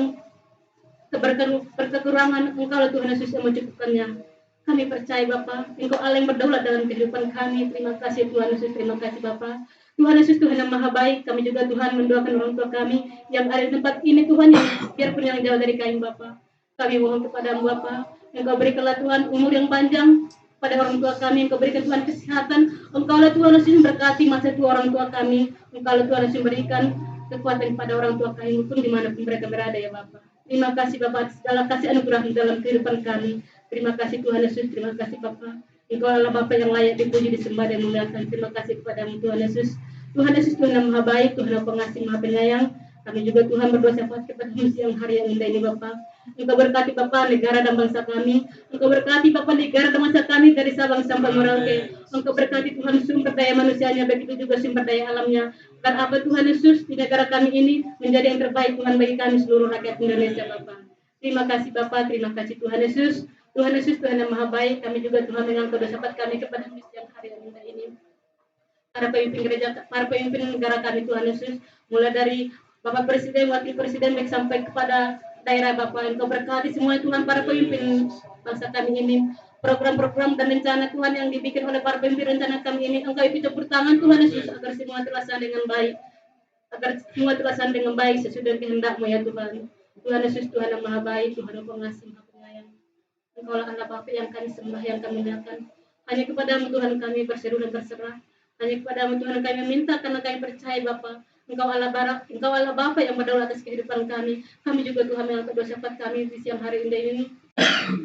berkekurangan, Engkau lah Tuhan Yesus yang mencukupkannya. Kami percaya Bapa, Engkau Allah yang berdaulat dalam kehidupan kami. Terima kasih Tuhan Yesus, terima kasih Bapa. Tuhan Yesus Tuhan yang maha baik. Kami juga Tuhan mendoakan orang tua kami yang ada di tempat ini Tuhan, yang biarpun yang jauh dari kami Bapa. Kami mohon kepadamu Bapa, Engkau berikanlah Tuhan umur yang panjang pada orang tua kami. Engkau berikan Tuhan kesehatan. Engkau lah Tuhan Yesus yang berkati masa tua orang tua kami. Engkau lah Tuhan Yesus yang berikan kekuatan pada orang tua kami pun dimanapun mereka berada ya Bapa. Terima kasih Bapa atas segala kasih anugerah dalam kehidupan kami. Terima kasih Tuhan Yesus, terima kasih Bapa. Engkau adalah Bapa yang layak dipuji, disembah dan dimuliakan. Terima kasih kepada-Mu Tuhan Yesus. Tuhan Yesus Tuhan yang maha baik, Tuhan yang pengasih, maha penyayang. Kami juga Tuhan berdoa syafaat kepada-Mu siang hari yang indah ini Bapa. Engkau berkati Bapa negara dan bangsa kami. Engkau berkati Bapa negara dan bangsa kami dari Sabang sampai Merauke. Engkau berkati Tuhan sumber daya manusianya, begitu juga sumber daya alamnya. Dan apa Tuhan Yesus di negara kami ini menjadi yang terbaik Tuhan bagi kami seluruh rakyat Indonesia Bapa. Terima kasih Bapa, terima kasih Tuhan Yesus. Tuhan Yesus Tuhan yang Maha Baik, kami juga Tuhan mengangkat dosa kami kepada siang hari yang indah ini. Para pemimpin gereja, para pemimpin negara kami Tuhan Yesus, mulai dari Bapak Presiden, Wakil Presiden, baik sampai kepada daerah Bapak, Engkau berkati semua Tuhan para pemimpin bangsa kami ini, program-program dan rencana Tuhan yang dibikin oleh para pemimpin rencana kami ini, Engkau ikut campur tangan Tuhan Yesus, agar semua terlaksana dengan baik, sesuai dengan kehendak-Mu ya Tuhan. Tuhan Yesus, Tuhan yang Maha Baik, Tuhan yang Pengasih, Maha Penyayang. Engkau lah Allah Bapa yang kami sembah, yang kami muliakan. Hanya kepada-Mu Tuhan kami berseru dan berserah. Hanya kepada-Mu Tuhan kami meminta karena kami percaya Bapa. Engkau Allah Bapa yang berdaulat atas kehidupan kami. Kami juga Tuhan mengangkat dosa kami di siang hari ini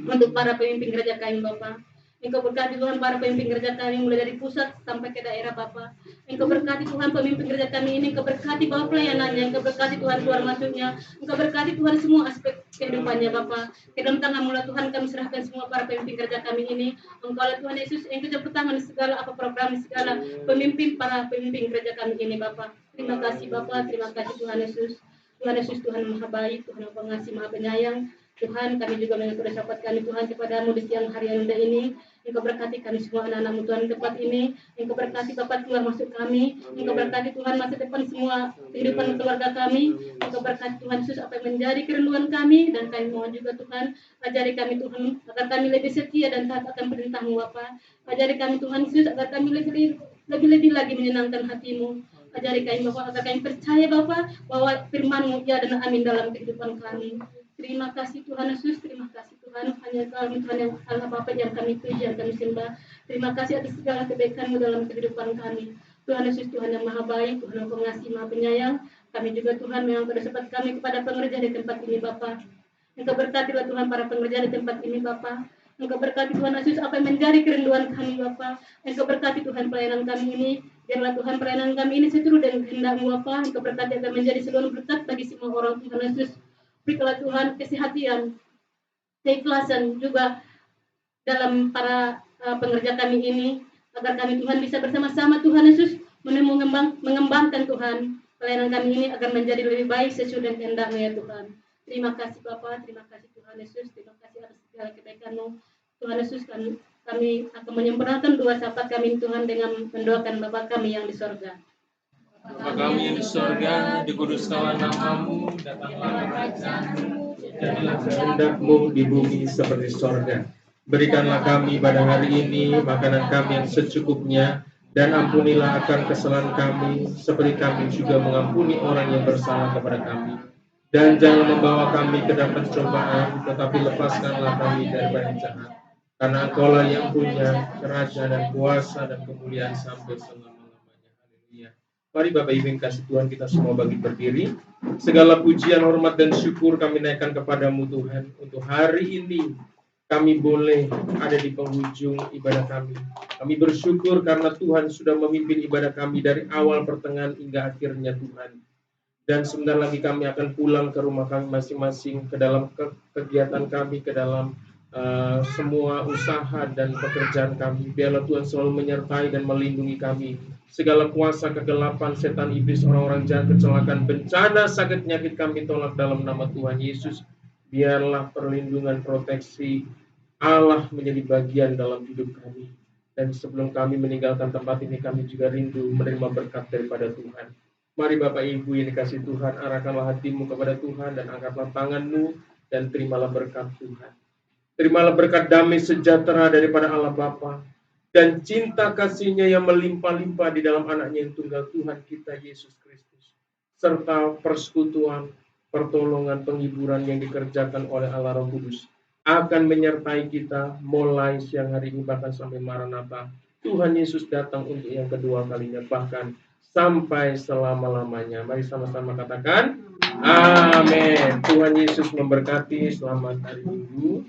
untuk para pemimpin gereja kami Bapa. Engkau berkati Tuhan para pemimpin gereja kami mulai dari pusat sampai ke daerah Bapa. Engkau berkati Tuhan pemimpin gereja kami ini, Engkau berkati Bapa pelayanannya, Engkau berkati Tuhan keluar masuknya, Engkau berkati Tuhan semua aspek kehidupannya Bapa. Ke dalam tangan-Mu Tuhan kami serahkan semua para pemimpin gereja kami ini. Engkau Tuhan Yesus yang campur tangan segala apa program segala para pemimpin gereja kami ini Bapa. Terima kasih Bapa, terima kasih Tuhan Yesus. Tuhan Yesus Tuhan Maha Baik, Tuhan yang Pengasih, Maha Penyayang. Tuhan, kami juga mengangkat dosa kami Tuhan kepada-Mu di siang hari yang indah ini. Engkau berkati kami semua anak-anak-Mu Tuhan di tempat ini. Engkau berkati Bapak keluar masuk kami. Engkau berkati Tuhan masa depan semua kehidupan keluarga kami. Engkau berkati Tuhan Yesus apa yang menjadi kerinduan kami. Dan kami mohon juga Tuhan, ajari kami Tuhan agar kami lebih setia dan taat akan perintah-Mu Bapa. Ajari kami Tuhan Yesus agar kami lebih lagi menyenangkan hati-Mu. Ajari kami Bapak agar kami percaya Bapak bahwa firman-Mu ya dan amin dalam kehidupan kami. Terima kasih Tuhan Yesus, terima kasih Tuhan. Hanya kami Tuhan yang Allah Bapa yang kami puji, yang kami sembah. Terima kasih atas segala kebaikan-Mu dalam kehidupan kami. Tuhan Yesus, Tuhan yang Maha Baik, Tuhan yang Pengasih, Maha Penyayang. Kami juga Tuhan mengangkat dosa kami kepada pengerja di tempat ini Bapa. Engkau berkatilah Tuhan para pengerja di tempat ini Bapa. Engkau berkati Tuhan Yesus apa yang menjadi kerinduan kami Bapa. Engkau berkati Tuhan pelayanan kami ini. Biarlah Tuhan pelayanan kami ini seturut dengan kehendak-Mu Bapa. Engkau berkati akan menjadi seluruh berkat bagi semua orang Tuhan Yesus. Berikanlah Tuhan kesehatan, keikhlasan juga dalam para pengerja kami ini, agar kami Tuhan bisa bersama-sama Tuhan Yesus mengembangkan Tuhan pelayanan kami ini agar menjadi lebih baik sesuai dengan kehendak-Mu ya Tuhan. Terima kasih Bapa, terima kasih Tuhan Yesus, terima kasih atas segala kebaikan-Mu. Tuhan Yesus, kami akan menyempurnakan doa syafaat kami Tuhan dengan mendoakan Bapa kami yang di sorga. Bapa kami yang di sorga, dikuduskanlah nama-Mu, datanglah kerajaan-Mu, jadilah kehendak-Mu di bumi seperti sorga. Berikanlah kami pada hari ini makanan kami yang secukupnya, dan ampunilah akan kesalahan kami, seperti kami juga mengampuni orang yang bersalah kepada kami. Dan jangan membawa kami ke dalam pencobaan, tetapi lepaskanlah kami dari jahat. Karena Engkau-lah yang punya kerajaan dan kuasa dan kemuliaan sampai selama-lamanya. Haleluya. Mari Bapak Ibu yang kasih Tuhan, kita semua bagi berdiri. Segala pujian, hormat, dan syukur kami naikkan kepada-Mu Tuhan. Untuk hari ini kami boleh ada di penghujung ibadah kami. Kami bersyukur karena Tuhan sudah memimpin ibadah kami dari awal, pertengahan, hingga akhirnya Tuhan. Dan sebentar lagi kami akan pulang ke rumah kami masing-masing, ke dalam kegiatan kami, ke dalam semua usaha dan pekerjaan kami. Biarlah Tuhan selalu menyertai dan melindungi kami. Segala kuasa kegelapan, setan, iblis, orang-orang jahat, kecelakaan, bencana, sakit, penyakit kami tolak dalam nama Tuhan Yesus. Biarlah perlindungan, proteksi Allah menjadi bagian dalam hidup kami. Dan sebelum kami meninggalkan tempat ini, kami juga rindu menerima berkat daripada Tuhan. Mari Bapak Ibu yang dikasih Tuhan, arahkanlah hatimu kepada Tuhan dan angkatlah tanganmu dan terimalah berkat Tuhan. Terimalah berkat damai sejahtera daripada Allah Bapa dan cinta kasih-Nya yang melimpah-limpah di dalam Anaknya yang tunggal, Tuhan kita Yesus Kristus, serta persekutuan, pertolongan, penghiburan yang dikerjakan oleh Allah Roh Kudus akan menyertai kita mulai siang hari ini bahkan sampai Maranatha. Tuhan Yesus datang untuk yang kedua kalinya, bahkan sampai selama-lamanya. Mari sama-sama katakan amin. Tuhan Yesus memberkati. Selamat hari Minggu.